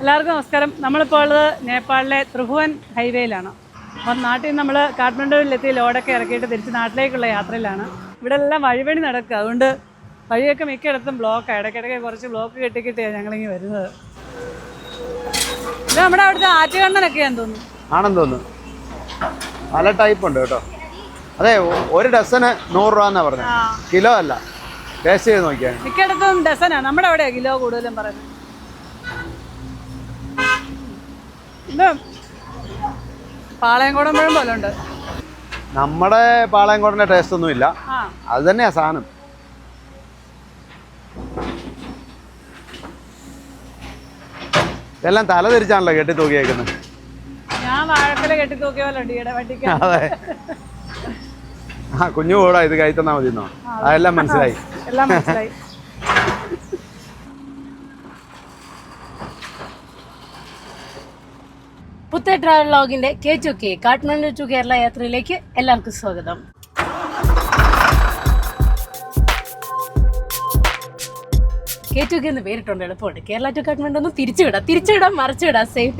എല്ലാവർക്കും നമസ്കാരം. നമ്മളിപ്പോൾ ഉള്ളത് നേപ്പാളിലെ ത്രിഭുവൻ ഹൈവേയിലാണ്. അപ്പം നാട്ടിൽ നിന്ന് നമ്മൾ കാഠ്മണ്ഡുവിലെത്തി ലോഡൊക്കെ ഇറക്കിയിട്ട് തിരിച്ച് നാട്ടിലേക്കുള്ള യാത്രയിലാണ്. ഇവിടെ എല്ലാം വഴിപണി നടക്കുക, അതുകൊണ്ട് വഴിയൊക്കെ മിക്കയിടത്തും ബ്ലോക്കാണ്. ഇടയ്ക്കിടയ്ക്ക് കുറച്ച് ബ്ലോക്ക് കെട്ടിക്കിട്ടിയാണ് ഞങ്ങളിങ്ങനെ വരുന്നത്. ഇത് നമ്മുടെ അവിടുത്തെ ആറ്റുകണ്ണനൊക്കെയാന്ന് തോന്നുന്നു. ആണെന്ന് തോന്നുന്നു. പല ടൈപ്പ് ഉണ്ട് കേട്ടോ. അതെ, ഒരു ഡസന് 100 രൂപ എന്നാ പറഞ്ഞത്, കിലോ അല്ല. ടേസ്റ്റ് ചെയ്ത് നോക്കിയാൽ മിക്കയിടത്തും ഡസനാണ്, നമ്മുടെ അവിടെയാണ് കിലോ കൂടുതലും പറയുന്നത്. ഇത് പാളയംകോടൻ പഴം പോലെ ഉണ്ട്. നമ്മുടെ പാളയംകോടൻ്റെ ടേസ്റ്റ് ഒന്നും ഇല്ല, അത് തന്നെയാ സാധനം. ഇതെല്ലാം തല തിരിച്ചാണല്ലോ കെട്ടി തൂക്കിയേക്കുന്നത്. ഞാൻ വാഴക്കല കെട്ടി തൂക്കിയ പോലെ ഉണ്ട് ഈടെ വട്ടിക്ക്. അതെ, കുഞ്ഞു കൂടാ ഇത് കൈ തന്നാ മതി എന്നോ, അതെല്ലാം മനസ്സിലായി, എല്ലാം മനസ്സിലായി. പുത്തേ ട്രാവൽ വ്ലോഗിന്റെ K2K കാഠ്മണ്ഡു ടു കേരള യാത്രയിലേക്ക് എല്ലാവർക്കും സ്വാഗതം. K2K എന്ന് പേരിട്ടുണ്ട്, എളുപ്പമുണ്ട്. കേരള ടു കാഠ്മണ്ഡു ഒന്നും തിരിച്ചുവിടാം മറിച്ചുവിടാം, സെയിം.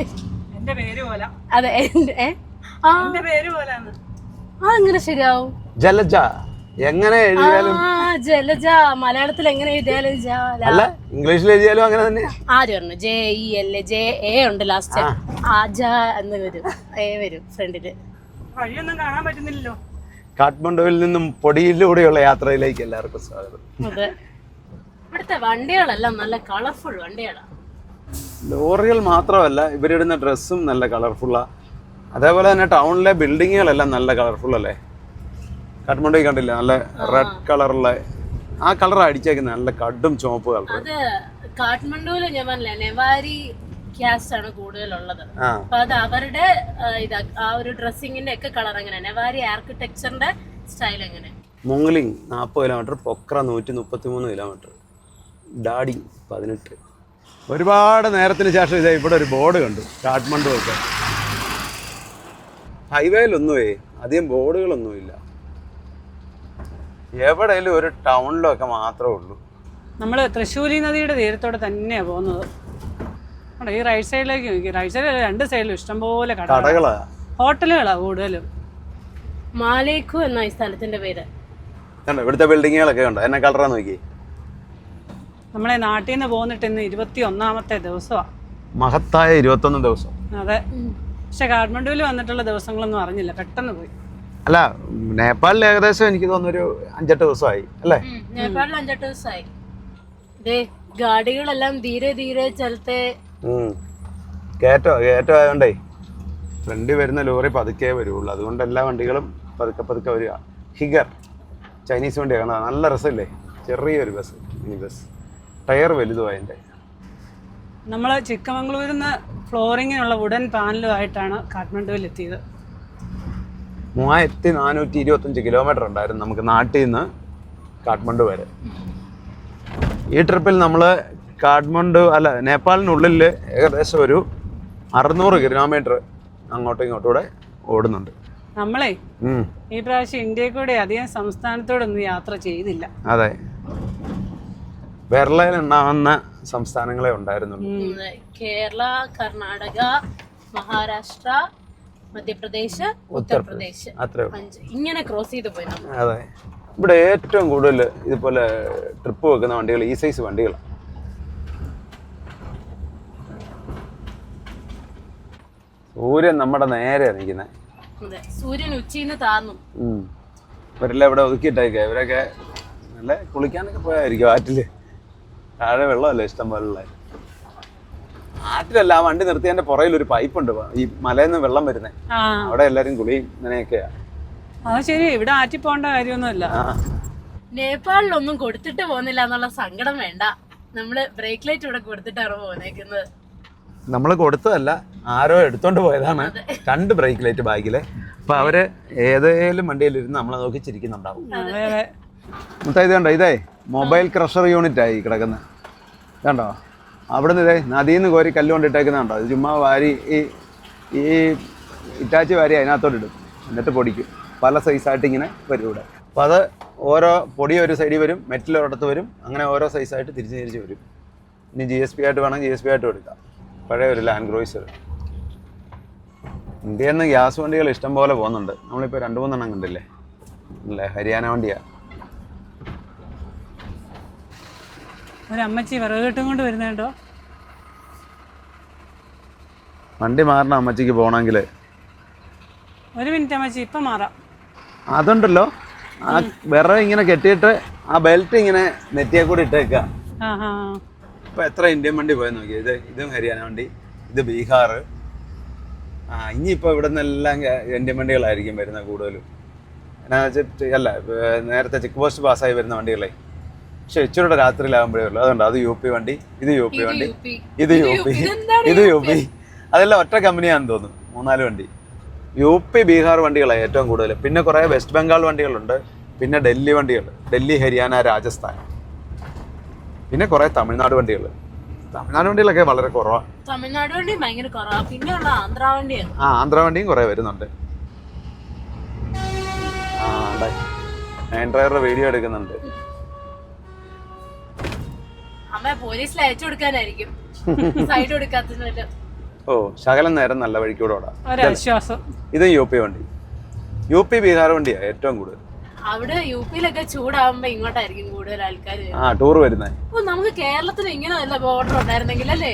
എന്റെ പേര് പോലെ. അതെ, എന്റെ പേര് പോലാണ്. അതെങ്ങനെ ശരിയാവും? ജലജ എങ്ങനെ എഴുതിയാലും ജലജ മലയാളത്തിൽ എങ്ങനെ എഴുതിയാലും അല്ല, ഇംഗ്ലീഷിൽ എഴുതിയാലും അങ്ങനെ തന്നെ. ആര് പറഞ്ഞു? JELJA ഉണ്ട് ലാസ്റ്റ്. ആജ എന്ന് വരും, എ വരും ഫ്രണ്ടില്. വഴിയൊന്നും കാണാൻ പറ്റുന്നില്ലല്ലോ. കാഠ്മണ്ഡുവിൽ നിന്നും പൊടിയിലൂടെയുള്ള യാത്രയിലേക്ക് എല്ലാവർക്കും സ്വാഗതം. അതെ, ഇവിടുത്തെ വണ്ടികളെല്ലാം നല്ല കളർഫുൾ വണ്ടികളാണ്. ലോറികൾ മാത്രമല്ല, ഇവരിടുന്ന ഡ്രസ്സും നല്ല കളർഫുള്ളാ. അതേപോലെ തന്നെ ടൗണിലെ ബിൽഡിങ്ങുകളെല്ലാം നല്ല കളർഫുൾ അല്ലേ? കാഠ്മണ്ഡുവിൽ കണ്ടില്ല, നല്ല റെഡ് കളറുള്ള ആ കളർ അടിച്ചേക്കുന്നത്, നല്ല കടും ചുവപ്പ് കളർ. അത് കാഠ്മണ്ഡുവില് ഞാൻ പറഞ്ഞില്ല, നെവാരി ക്യാസ്റ്റ് ആണ് കൂടുതലുള്ളത്. അപ്പൊ അത് അവരുടെ ആ ഒരു ഡ്രസ്സിങ്ങിന്റെ ഒക്കെ കളർ അങ്ങനെ, നെവാരി ആർക്കിടെക്ചറിന്റെ സ്റ്റൈൽ എങ്ങനെ. മുംഗ്ലിംഗ് 40 കിലോമീറ്റർ, പൊക്ര 133 കിലോമീറ്റർ, ഡാഡി 18. ഒരുപാട് നേരത്തിന് ശേഷം ഇതേ ഇവിടെ ഒരു ബോർഡ് കണ്ടു, കാഠ്മണ്ഡു ഒക്കെ. ഹൈവേയിലൊന്നുമേ അധികം ബോർഡുകളൊന്നുമില്ല, എവിടെയെങ്കിലും ഒരു ടൗണിലൊക്കെ മാത്രമേ ഉള്ളൂ. നമ്മൾ തൃശ്ശൂരി നദിയുടെ തീരത്തോടെ തന്നെയാണ് പോകുന്നത്. ഈ റൈറ്റ് സൈഡിലേക്ക് നോക്കി, റൈറ്റ് സൈഡിൽ 2 സൈഡിലും ഇഷ്ടംപോലെ കടകളാ, ഹോട്ടലുകളാണ് കൂടുതലും. മാലേക്കു എന്ന ഈ സ്ഥലത്തിന്റെ പേര്. ഇവിടുത്തെ ബിൽഡിങ്ങുകളൊക്കെ ഉണ്ടോ, എന്നെ കളറാ നോക്കി. നമ്മളെ നാട്ടിൽ നിന്ന് പോന്നിട്ട് ഇന്ന് 21ാമത്തെ ദിവസമാണ്. മഹത്തായ 21 ദിവസം. അതെ, പക്ഷെ കാഠ്മണ്ഡുവിൽ വന്നിട്ടുള്ള ദിവസങ്ങളൊന്നും അറിഞ്ഞില്ല, പെട്ടെന്ന് പോയി. അല്ല, നേപ്പാളിൽ ഏകദേശം എനിക്ക് തോന്നുന്നൊരു 5-8 ദിവസമായി അല്ലേ? നേപ്പാളിൽ 5-8 ദിവസമായി. ഗാഡികളെല്ലാം ധീരെ ധീരെ ചലത്തെ. കയറ്റോ ആയതുകൊണ്ടേ ഫ്രണ്ടിൽ വരുന്ന ലോറി പതുക്കെ വരുള്ളൂ, അതുകൊണ്ട് എല്ലാ വണ്ടികളും പതുക്കെ വരിക. ഹിഗർ ചൈനീസ് വണ്ടിയാണ്, നല്ല രസമില്ലേ? ചെറിയൊരു ബസ്, മിനി ബസ്, ടയർ വലുതും അതിൻ്റെ. നമ്മൾ ചിക്കമംഗ്ലൂരിൽ നിന്ന് ഫ്ലോറിങ്ങിനുള്ള വുഡൻ പാനലുമായിട്ടാണ് കാഠ്മണ്ഡുവിൽ എത്തിയത്. 3425 കിലോമീറ്റർ ഉണ്ടായിരുന്നു നമുക്ക് നാട്ടിൽ നിന്ന് കാഠ്മണ്ഡു വരെ. ഈ ട്രിപ്പിൽ നമ്മൾ നേപ്പാളിനുള്ളിൽ ഏകദേശം ഒരു 600 കിലോമീറ്റർ അങ്ങോട്ടും ഇങ്ങോട്ടൂടെ ഓടുന്നുണ്ട്. നമ്മളെ ഈ പ്രാവശ്യം ഇന്ത്യയിൽ കൂടെ അധികം സംസ്ഥാനത്തോടൊന്നും യാത്ര ചെയ്തില്ല. അതെ, വിരളയിൽ ഉണ്ടാവുന്ന സംസ്ഥാനങ്ങളെ ഉണ്ടായിരുന്നുള്ളൂ. കേരള, കർണാടക, മഹാരാഷ്ട്ര, മധ്യപ്രദേശ്, ഉത്തർപ്രദേശ്, ഇങ്ങനെ ക്രോസ് ചെയ്ത് പോയി. അതെ, ഇവിടെ ഏറ്റവും കൂടുതൽ ഇതുപോലെ ട്രിപ്പ് വെക്കുന്ന വണ്ടികൾ ഈ സൈസ് വണ്ടികളാണ്. സൂര്യൻ നമ്മുടെ നേരെ നിൽക്കുന്നത്. സൂര്യൻ ഉച്ചയിന്ന് താന്നു. ഇവരെല്ലാം ഇവിടെ ഒതുക്കിയിട്ടേക്ക, ഇവരൊക്കെ നല്ല കുളിക്കാനൊക്കെ പോയായിരിക്കും ആറ്റില്. താഴെ വെള്ളമല്ലേ ഇഷ്ടം പോലുള്ള. ആറ്റിലല്ല, ആ വണ്ടി നിർത്തിയതിന്റെ പുറയിൽ ഒരു പൈപ്പ് ഉണ്ട്, ഈ മലയിൽ നിന്ന് വെള്ളം വരുന്നത്. അവിടെ എല്ലാരും കുളിയും ഇങ്ങനെയൊക്കെയാ. ശരി, ഇവിടെ ആറ്റി പോകേണ്ട കാര്യമൊന്നുമില്ല. നേപ്പാളിലൊന്നും കൊടുത്തിട്ട് പോകുന്നില്ല എന്നുള്ള സങ്കടം വേണ്ട. നമ്മള് ബ്രേക്ക് ലൈറ്റ് ഇവിടെ കൊടുത്തിട്ടാണ് പോന്നേക്കുന്നത്. നമ്മള് കൊടുത്തതല്ല, ആരോ എടുത്തോണ്ട് പോയതാണ് 2 ബ്രേക്ക് ലൈറ്റ് ബാഗിലെ. അപ്പൊ അവര് ഏതേലും വണ്ടിയിലിരുന്ന് നമ്മളെ നോക്കി ചിരിക്കുന്നുണ്ടാവും. ഇത് കണ്ടോ, ഇതേ മൊബൈൽ ക്രഷർ യൂണിറ്റ് ആയി കിടക്കുന്നത് കണ്ടോ. അവിടുന്ന് ഇതേ നദിയിൽ നിന്ന് കോരി കല്ലുകൊണ്ടിട്ടേക്കുന്നുണ്ടോ. ഇത് ചുമ്മാ വാരി ഈ ഇറ്റാച്ചി വാരി അതിനകത്തോട്ട് ഇടും, എന്നിട്ട് പൊടിക്കും. പല സൈസായിട്ട് ഇങ്ങനെ വരും ഇവിടെ. അപ്പോൾ അത് ഓരോ പൊടി ഒരു സൈഡിൽ വരും, മെറ്റൽ ഒരിടത്ത് വരും, അങ്ങനെ ഓരോ സൈസായിട്ട് തിരിച്ച് വരും. ഇനി GSP ആയിട്ട് വേണം GSP ആയിട്ടും എടുക്കാം. പഴയ ഒരു ലാൻഡ് ക്രൂയിസർ. ഇന്ത്യയിൽ നിന്ന് ഗ്യാസ് വണ്ടികൾ ഇഷ്ടം പോലെ പോകുന്നുണ്ട്. നമ്മളിപ്പോൾ 2-3 കണ്ടില്ലേ, അല്ലേ? ഹരിയാന വണ്ടിയാണ്. ഒരമ്മച്ചി വിറക് കെട്ടും കൊണ്ട് വരുന്നുണ്ടോ? വണ്ടി മാറണം അമ്മച്ചിക്ക് പോകണമെങ്കിൽ. ഒരു മിനിറ്റ് അമ്മച്ചി, ഇപ്പം മാറാം. അതുണ്ടല്ലോ, ആ വിറക് ഇങ്ങനെ കെട്ടിയിട്ട് ആ ബെൽറ്റ് ഇങ്ങനെ നെറ്റിയെ കൂടി ഇട്ടേക്കുക. ഇപ്പം എത്ര ഇന്ത്യൻ വണ്ടി പോയെന്ന് നോക്കി. ഇതും ഹരിയാന വണ്ടി, ഇത് ബീഹാർ. ഇനിയിപ്പോൾ ഇവിടെ നിന്നെല്ലാം ഇന്ത്യൻ വണ്ടികളായിരിക്കും വരുന്നത് കൂടുതലും. എന്നാ വെച്ചിട്ട് അല്ല, നേരത്തെ ചെക്ക് പോസ്റ്റ് പാസ്സായി വരുന്ന വണ്ടികളെ. പക്ഷെ ഇച്ചിരൂടെ രാത്രിയിലാകുമ്പോഴേ ഉള്ളൂ. അതുകൊണ്ട് അത് UP വണ്ടി, ഇത് UP വണ്ടി, ഇത് UP. അതെല്ലാം ഒറ്റ കമ്പനിയാണെന്ന് തോന്നുന്നു. 3-4 വണ്ടി. UP ബീഹാർ തമിഴ്നാട് ഏറ്റവും കൂടുതൽ. പിന്നെ കുറേ വെസ്റ്റ് ബംഗാൾ വണ്ടികളുണ്ട്. പിന്നെ ഡൽഹി വണ്ടികൾ, ഡൽഹി, ഹരിയാന, രാജസ്ഥാൻ. പിന്നെ കുറേ തമിഴ്നാട് വണ്ടികൾ. തമിഴ്നാട് വണ്ടികളൊക്കെ വളരെ കുറവാണ്. തമിഴ്നാട് വണ്ടി ഭയങ്കര കുറവാണ്. പിന്നെ ഉള്ള ആന്ധ്ര വണ്ടിയാണ്. ആന്ധ്ര വണ്ടിയും കുറേ വരുന്നുണ്ട്. മെയിൻ ഡ്രൈവറുടെ വീഡിയോ എടുക്കുന്നുണ്ട്. അമ്മ പോലീസിൽ അയച്ചു കൊടുക്കാനായിരിക്കും സൈഡ് കൊടുക്കാത്തതിന്. ഓ, ശകലം നേരം നല്ല വഴിക്കൂടെ ഓടാം. ഇത് UP വണ്ടി, UP ബീഹാർ വണ്ടിയാ ഏറ്റവും കൂടുതൽ. അവിടെ UPയിലൊക്കെ ചൂടാവുമ്പോ ഇങ്ങോട്ടായിരിക്കും കൂടുതൽ ആൾക്കാർ ടൂർ വരുന്നത്. ഓ, നമുക്ക് കേരളത്തിൽ ഇങ്ങനെ വല്ല ബോർഡർ ഉണ്ടായിരുന്നെങ്കിൽ അല്ലേ?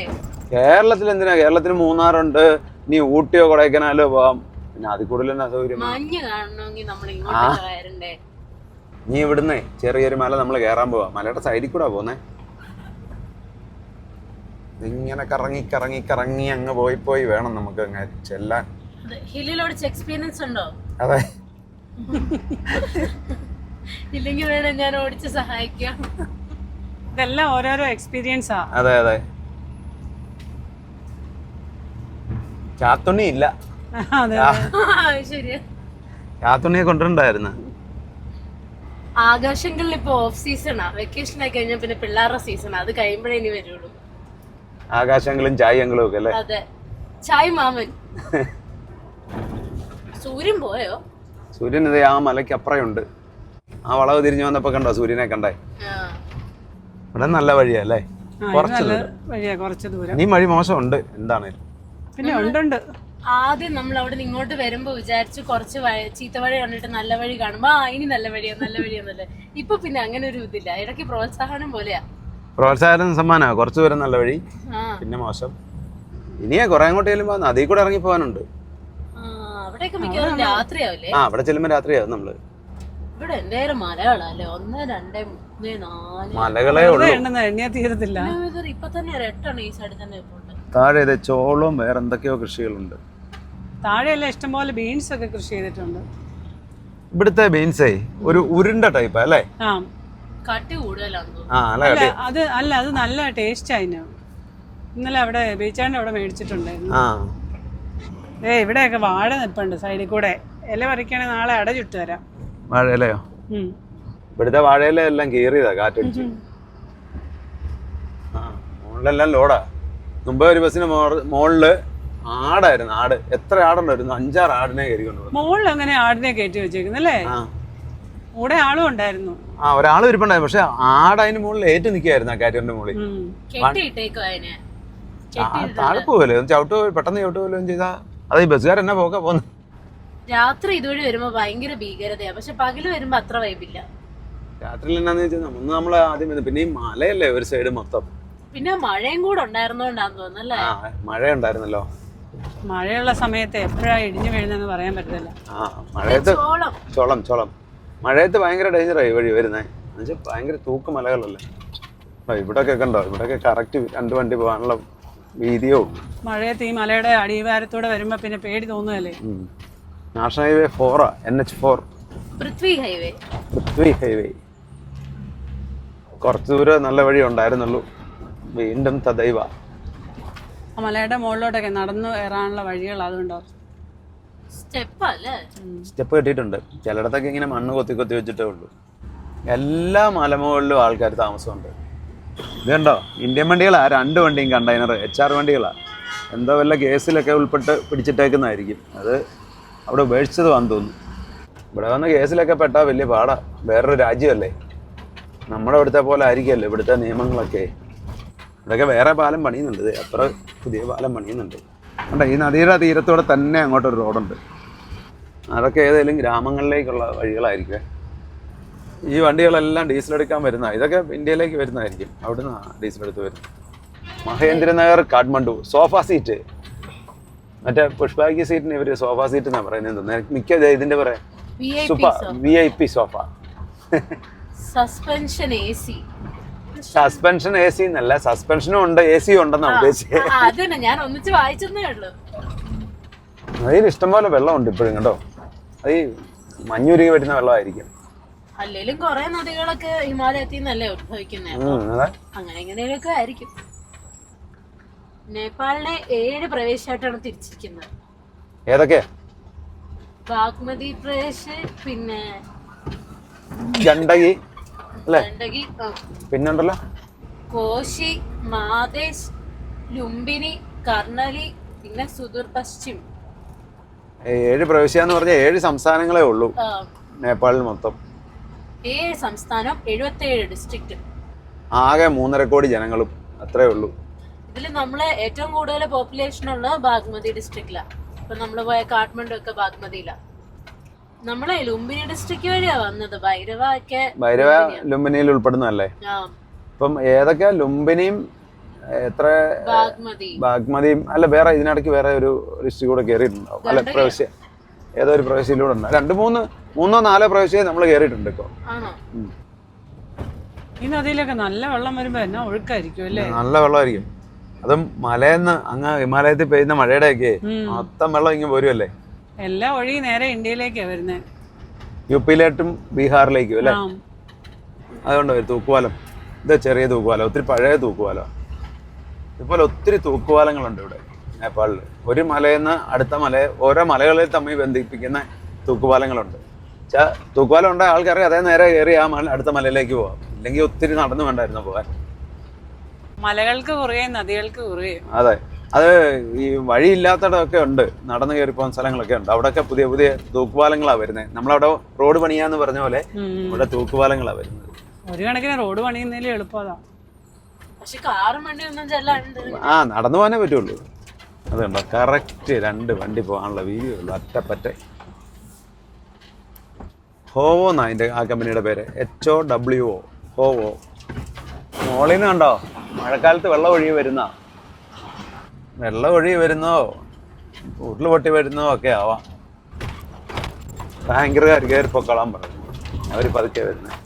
കേരളത്തിൽ എന്തിനാ? കേരളത്തിന് മൂന്നാറുണ്ട്, ഇനി ഊട്ടിയോ കൊടൈക്കനാലോ പോവാം. പിന്നെ അതിൽ കൂടുതൽ സൗകര്യം. മഞ്ഞ് കാണണമെങ്കിൽ നമ്മൾ ഇങ്ങോട്ട് വരണ്ടേ? ഇനി ഇവിടുന്ന് ചെറിയൊരു മല നമ്മൾ കയറാൻ പോവാം. മലയുടെ സൈഡിൽ കൂടാ പോന്നേ. ഇങ്ങനെ കറങ്ങി കറങ്ങി കറങ്ങി അങ്ങ് പോയി വേണം നമുക്ക് അങ്ങ് ചെല്ലാൻ. ഹില്ലിലോടിച്ച് എക്സ്പീരിയൻസ് ഉണ്ടോ? അതെ. ഇല്ലെങ്കിൽ വേണം ഞാൻ ഓടിച്ച് സഹായിക്കാം. ഇതെല്ലാം ഓരോരോ എക്സ്പീരിയൻസാ. അതെ അതെ. ചാത്തുണ്ണി ഇല്ല. ശരിയാ, ചാത്തുണ്ണിയെ കൊണ്ടുണ്ടായിരുന്നു. ആകാശങ്ങളിൽ ഇപ്പൊ ഓഫ് സീസണാ. വെക്കേഷൻ ആയി കഴിഞ്ഞാൽ പിന്നെ പിള്ളേരുടെ സീസണാ. അത് കഴിയുമ്പോഴേ ഇനി വരുള്ളൂ. ആകാശങ്ങളും ചായങ്ങളും ഒക്കെ അല്ലേ? അതെ, ചായ് മാമൻ. സൂര്യൻ പോയോ? സൂര്യൻ ഇതേ ആ മലയ്ക്ക് അപ്പുറമുണ്ട്. ആ വളവ് തിരിഞ്ഞു വന്നപ്പോ കണ്ടോ സൂര്യനെ കണ്ടേ? ഇവിടെ നല്ല വഴിയാ അല്ലേ? കുറച്ച് ദൂരം. ഇനി വഴി മോശമുണ്ട് എന്താണേലും. പിന്നെ ഉണ്ട്. ആദ്യം നമ്മൾ അവിടെ നിന്ന് ഇങ്ങോട്ട് വരുമ്പോ വിചാരിച്ചു കുറച്ച് ചീത്ത വഴി കണ്ടിട്ട് നല്ല വഴി കാണുമ്പോ ഇനി നല്ല വഴിയാന്നല്ലേ. ഇപ്പൊ പിന്നെ അങ്ങനെ ഒരു ഇതില്ല. ഇടയ്ക്ക് പ്രോത്സാഹനം പോലെയാ. പ്രോത്സാഹനം സമ്മാനമാണ്. കുറച്ചു ദൂരം നല്ല വഴി, പിന്നെ മോശം. ഇനിയെ കുറെ അങ്ങോട്ട് ചെല്ലുമ്പോ നദിയിൽ കൂടെ ഇറങ്ങി പോകാനുണ്ട്. അവിടെ ചെല്ലുമ്പോ രാത്രിയാവും നമ്മള്. ഇവിടെ എന്തേലും മലകളല്ലേ? 1, 2, 3, 4 മലകളെ ഉള്ളൂ. തീരത്തില്ല. ഇപ്പൊ തന്നെ 8 ഈ സൈഡിൽ തന്നെ താഴെ ചോളവും വേറെ എന്തൊക്കെയോ കൃഷികളുണ്ട്. താഴെയല്ല ഇഷ്ടംപോലെ ബീൻസ് ഒക്കെ കൃഷി ചെയ്തിട്ടുണ്ട്. ഇവിടുത്തെ ബീൻസേ ഒരു ഉരുണ്ട ടൈപ്പാ അല്ലേ? കട്ടി കൂടുതലാണ്. അത് നല്ല ടേസ്റ്റ് ആയിരുന്നു. ഇന്നലെ അവിടെ ബീച്ചാൻ്റെ അവിടെ മേടിച്ചിട്ടുണ്ടായിരുന്നു. ഇവിടെയൊക്കെ വാഴ നിൽപ്പുണ്ട് സൈഡിൽ കൂടെ. ഇല പറിക്കുകയാണെങ്കിൽ നാളെ അട ചുട്ടു തരാം. വാഴയിലയോ? ഇവിടുത്തെ വാഴയില എല്ലാം കീറിയതാ കാറ്റടിച്ച്. മുകളിലെല്ലാം ലോഡാ. മുമ്പേ ഒരു ബസ്സിന് മുകളില് ആടായിരുന്നു. ആട് എത്ര ആടുണ്ടായിരുന്നു? 5-6 ആടിനെ കയറി കൊണ്ടുപോകും. മുകളിൽ അങ്ങനെ ആടിനെ കയറ്റി വെച്ചേക്കുന്നല്ലേ? കൂടെ ആളും ഉണ്ടായിരുന്നു. ഒരാൾ ഇരിപ്പുണ്ടായിരുന്നു. പക്ഷെ ആട് അതിന് മുകളിൽ ഏറ്റു നിൽക്കായിരുന്നു. ആ കാറ്ററിന്റെ മുകളിൽ താഴെ പോവല്ലേ? പെട്ടെന്ന് ചവിട്ട് പോലും ചെയ്താ അത് ഈ ബസ്സുകാർ എന്നാ പോക്കാ പോന്നു. രാത്രി ഇതുവഴി വരുമ്പോ ഭയങ്കര ഭീകരതയാ. പക്ഷെ പകല് വരുമ്പോ അത്ര വൈബില്ല. രാത്രിയിൽ എന്നാന്ന് വെച്ചാൽ നമ്മൾ ആദ്യം പിന്നെ ഈ മലയല്ലേ ഒരു സൈഡ് മൊത്തം. പിന്നെ മഴയും കൂടെ ഉണ്ടായിരുന്നോണ്ടാന്ന് തോന്നുന്നല്ലേ? മഴ ഉണ്ടായിരുന്നല്ലോ. മഴയുള്ള സമയത്ത് എപ്പോഴാ ഇടിഞ്ഞു വീഴുന്നെന്ന് പറയാൻ പറ്റത്തില്ല. മഴയത്ത് ചോളം മഴയത്ത് ഭയങ്കര ഡേഞ്ചറായി വഴി വരുന്നേ. എന്നുവെച്ചാൽ ഭയങ്കര തൂക്ക് മലകളല്ലേ. ഇവിടൊക്കെ കണ്ടോ? ഇവിടൊക്കെ കറക്റ്റ് 2 വണ്ടി പോകാനുള്ള വീതിയോ. മഴയത്ത് ഈ മലയുടെ അടിവാരത്തൂടെ വരുമ്പോ പിന്നെ പേടി തോന്നുകയല്ലേ. National highway 4 NH4 Prithvi highway. കുറച്ചു ദൂരം നല്ല വഴി ഉണ്ടായിരുന്നുള്ളൂ. വീണ്ടും തദൈവ. മലയുടെ മുകളിലോട്ടൊക്കെ നടന്നു കയറാനുള്ള വഴികൾ അതുണ്ടോ? സ്റ്റെപ്പ് കെട്ടിയിട്ടുണ്ട്. ചിലയിടത്തൊക്കെ ഇങ്ങനെ മണ്ണ് കൊത്തി വെച്ചിട്ടേ ഉള്ളൂ. എല്ലാ മലമുകളിലും ആൾക്കാർ താമസമുണ്ട്. ഇത് കണ്ടോ? ഇന്ത്യൻ വണ്ടികളാ. 2 വണ്ടിയും കണ്ടെയ്നർ HR വണ്ടികളാ. എന്തോ വല്ല കേസിലൊക്കെ ഉൾപ്പെട്ട് പിടിച്ചിട്ടേക്കുന്നതായിരിക്കും. അത് അവിടെ ഉപേക്ഷിച്ചത് വന്നു തോന്നുന്നു. ഇവിടെ വന്ന കേസിലൊക്കെ പെട്ടാൽ വലിയ പാടാ. വേറൊരു രാജ്യമല്ലേ, നമ്മുടെ ഇവിടുത്തെ പോലെ ആയിരിക്കുമല്ലോ ഇവിടുത്തെ നിയമങ്ങളൊക്കെ. ഇവിടെയൊക്കെ വേറെ പാലം പണിയുന്നുണ്ട്. അത്ര പുതിയ പാലം പണിയുന്നുണ്ട്. കണ്ടോ, ഈ നദിയുടെ തീരത്തോടെ തന്നെ അങ്ങോട്ടൊരു റോഡുണ്ട്. അതൊക്കെ ഏതെങ്കിലും ഗ്രാമങ്ങളിലേക്കുള്ള വഴികളായിരിക്കും. ഈ വണ്ടികളെല്ലാം ഡീസലെടുക്കാൻ വരുന്ന, ഇതൊക്കെ ഇന്ത്യയിലേക്ക് വരുന്നതായിരിക്കും. അവിടുന്ന് ഡീസൽ എടുത്ത് വരുന്നത്. മഹേന്ദ്രനഗർ കാഠ്മണ്ഡു. സോഫ സീറ്റ്, മറ്റേ പുഷ്പാക്കി സീറ്റിന് ഇവർ സോഫ സീറ്റ് എന്നാണ് പറയുന്നത്. മിക്ക ഇതിന്റെ പറയാം VIP sofa. Suspension AC. Suspension AC എന്നല്ല, സസ്പെൻഷനും ഉണ്ട് AC ഉണ്ടെന്നാണ് ഉദ്ദേശിച്ചത്. അതന്നെ ഞാൻ ഒന്നിച്ച് വായിച്ചതേ ഉള്ളൂ. അതിൽ ഇഷ്ടംപോലെ വെള്ളമുണ്ട് ഇപ്പോഴും കേട്ടോ. അത് ഈ മഞ്ഞുരുകി വരുന്ന വെള്ളമായിരിക്കും. അല്ലേലും കൊറേ നദികളൊക്കെ ഹിമാലയത്തിൽ നിന്നല്ലേ ഉത്ഭവിക്കുന്നത്. അങ്ങനെ എങ്ങനെയൊക്കെ ആയിരിക്കും. നേപ്പാളിനെ 7 പ്രദേശമായിട്ടാണ് തിരിച്ചിരിക്കുന്നത്. ഏതൊക്കെയാ? ബാഗ്മതി പ്രദേശ്, പിന്നെ ഗണ്ഡകി അല്ലേ? ഗണ്ഡകി, പിന്നുണ്ടല്ലോ കോശി, മാദേശ്, ലുംബിനി, കർണലി, പിന്നെ സുദൂർ പശ്ചിം. 7 പ്രവിശ്യ എന്ന് പറഞ്ഞാൽ 7 സംസ്ഥാനങ്ങളേ ഉള്ളൂ നേപ്പാളിൽ മൊത്തം. 7 സംസ്ഥാനം, 77 ഡിസ്ട്രിക്റ്റ്, ആകെ 3.5 കോടി ജനങ്ങളും, അത്രേ ഉള്ളൂ. ഇതിൽ നമ്മള് ഏറ്റവും കൂടുതൽ പോപ്പുലേഷൻ ഉള്ള ബാഗ്മതി ഡിസ്ട്രിക്റ്റിലാണ്. ഇപ്പൊ നമ്മള് പോയ കാഠ്മണ്ഡു ഒക്കെ ബാഗ്മതിയിലാണ്. നമ്മളെ ലുംബിനി ഡിസ്ട്രിക്ട് വഴിയാ വന്നത്. ഭൈരവ ലുംബിനിയിൽ ഉൾപ്പെടുന്നതല്ലേ? ഇപ്പം ഏതൊക്കെയാ ലുംബിനിയും എത്ര ബാഗ്മതിയും അല്ല, വേറെ ഇതിനിടയ്ക്ക് വേറെ ഒരു ഡിസ്ട്രിക്ട് കൂടെ കയറിയിട്ടുണ്ടാവും അല്ല, പ്രവിശ്യ ഏതോ ഒരു പ്രവിശ്യയിലൂടെ ഉണ്ട്. 2, 3, 4 പ്രവിശ്യ നമ്മൾ കയറിയിട്ടുണ്ട് ഇപ്പൊ. ഈ നദിയിലൊക്കെ നല്ല വെള്ളം വരുമ്പോ എന്നാ ഒഴുക്കായിരിക്കും അല്ലേ? നല്ല വെള്ളമായിരിക്കും. അതും മലയെന്ന് അങ്ങ് ഹിമാലയത്തിൽ പെയ്യുന്ന മഴയുടെയൊക്കെ മൊത്തം വെള്ളം ഇങ്ങനെ വരുമല്ലേ. എല്ലാം ഒഴുകി നേരെ ഇന്ത്യയിലേക്കാ വരുന്നത്. യുപിയിലേട്ടും ബീഹാറിലേക്കും അല്ലേ? അതുകൊണ്ട് തൂക്കുപാലം. ഇത് ചെറിയ തൂക്കുപാലം, ഒത്തിരി പഴയ തൂക്കുപാലം. ഇതുപോലെ ഒത്തിരി തൂക്കുപാലങ്ങളുണ്ട് ഇവിടെ നേപ്പാളിൽ. ഒരു മലയെന്ന് അടുത്ത മല, ഓരോ മലകളെ തമ്മിൽ ബന്ധിപ്പിക്കുന്ന തൂക്കുപാലങ്ങളുണ്ട്. തൂക്കുപാലം ഉണ്ടായ ആൾക്കറിയാം, അതേ നേരെ കയറി ആ അടുത്ത മലയിലേക്ക് പോവാം. ഇല്ലെങ്കിൽ ഒത്തിരി നടന്നു വേണ്ടായിരുന്നു പോകാൻ. മലകൾക്ക് കുറുകെ നദികൾക്ക് കുറുകെ. അതെ, അത് ഈ വഴിയില്ലാത്തടമൊക്കെ ഉണ്ട്, നടന്നു കയറി പോകുന്ന സ്ഥലങ്ങളൊക്കെ ഉണ്ട്. അവിടെയൊക്കെ പുതിയ പുതിയ തൂക്കുപാലങ്ങളാണ് വരുന്നത്. നമ്മളവിടെ റോഡ് പണിയാന്ന് പറഞ്ഞ പോലെ ഇവിടെ തൂക്കുപാലങ്ങളാണ് വരുന്നത്. ഒരു കണക്കിന് റോഡ് പണിയുന്നതിൽ എളുപ്പതാ. നടന്നു പോകാനേ പറ്റുള്ളൂ. അതുണ്ടോ, കറക്റ്റ് 2 വണ്ടി പോകാനുള്ള വീതിയേ ഉള്ളൂ, അറ്റപ്പറ്റ. ഹോവോ എന്നാ അതിൻ്റെ ആ കമ്പനിയുടെ പേര്, HOWO, ഹോവോ. മോളിൽ നിന്ന് കണ്ടോ മഴക്കാലത്ത് വെള്ളം ഒഴുകി വരുന്നോ, ഉരുള് പൊട്ടി വരുന്നോ ഒക്കെ ആവാം. ടാങ്കറുകാർ കയറി പൊക്കളാൻ പറഞ്ഞു, അവർ പതുക്കെ വരുന്നത്.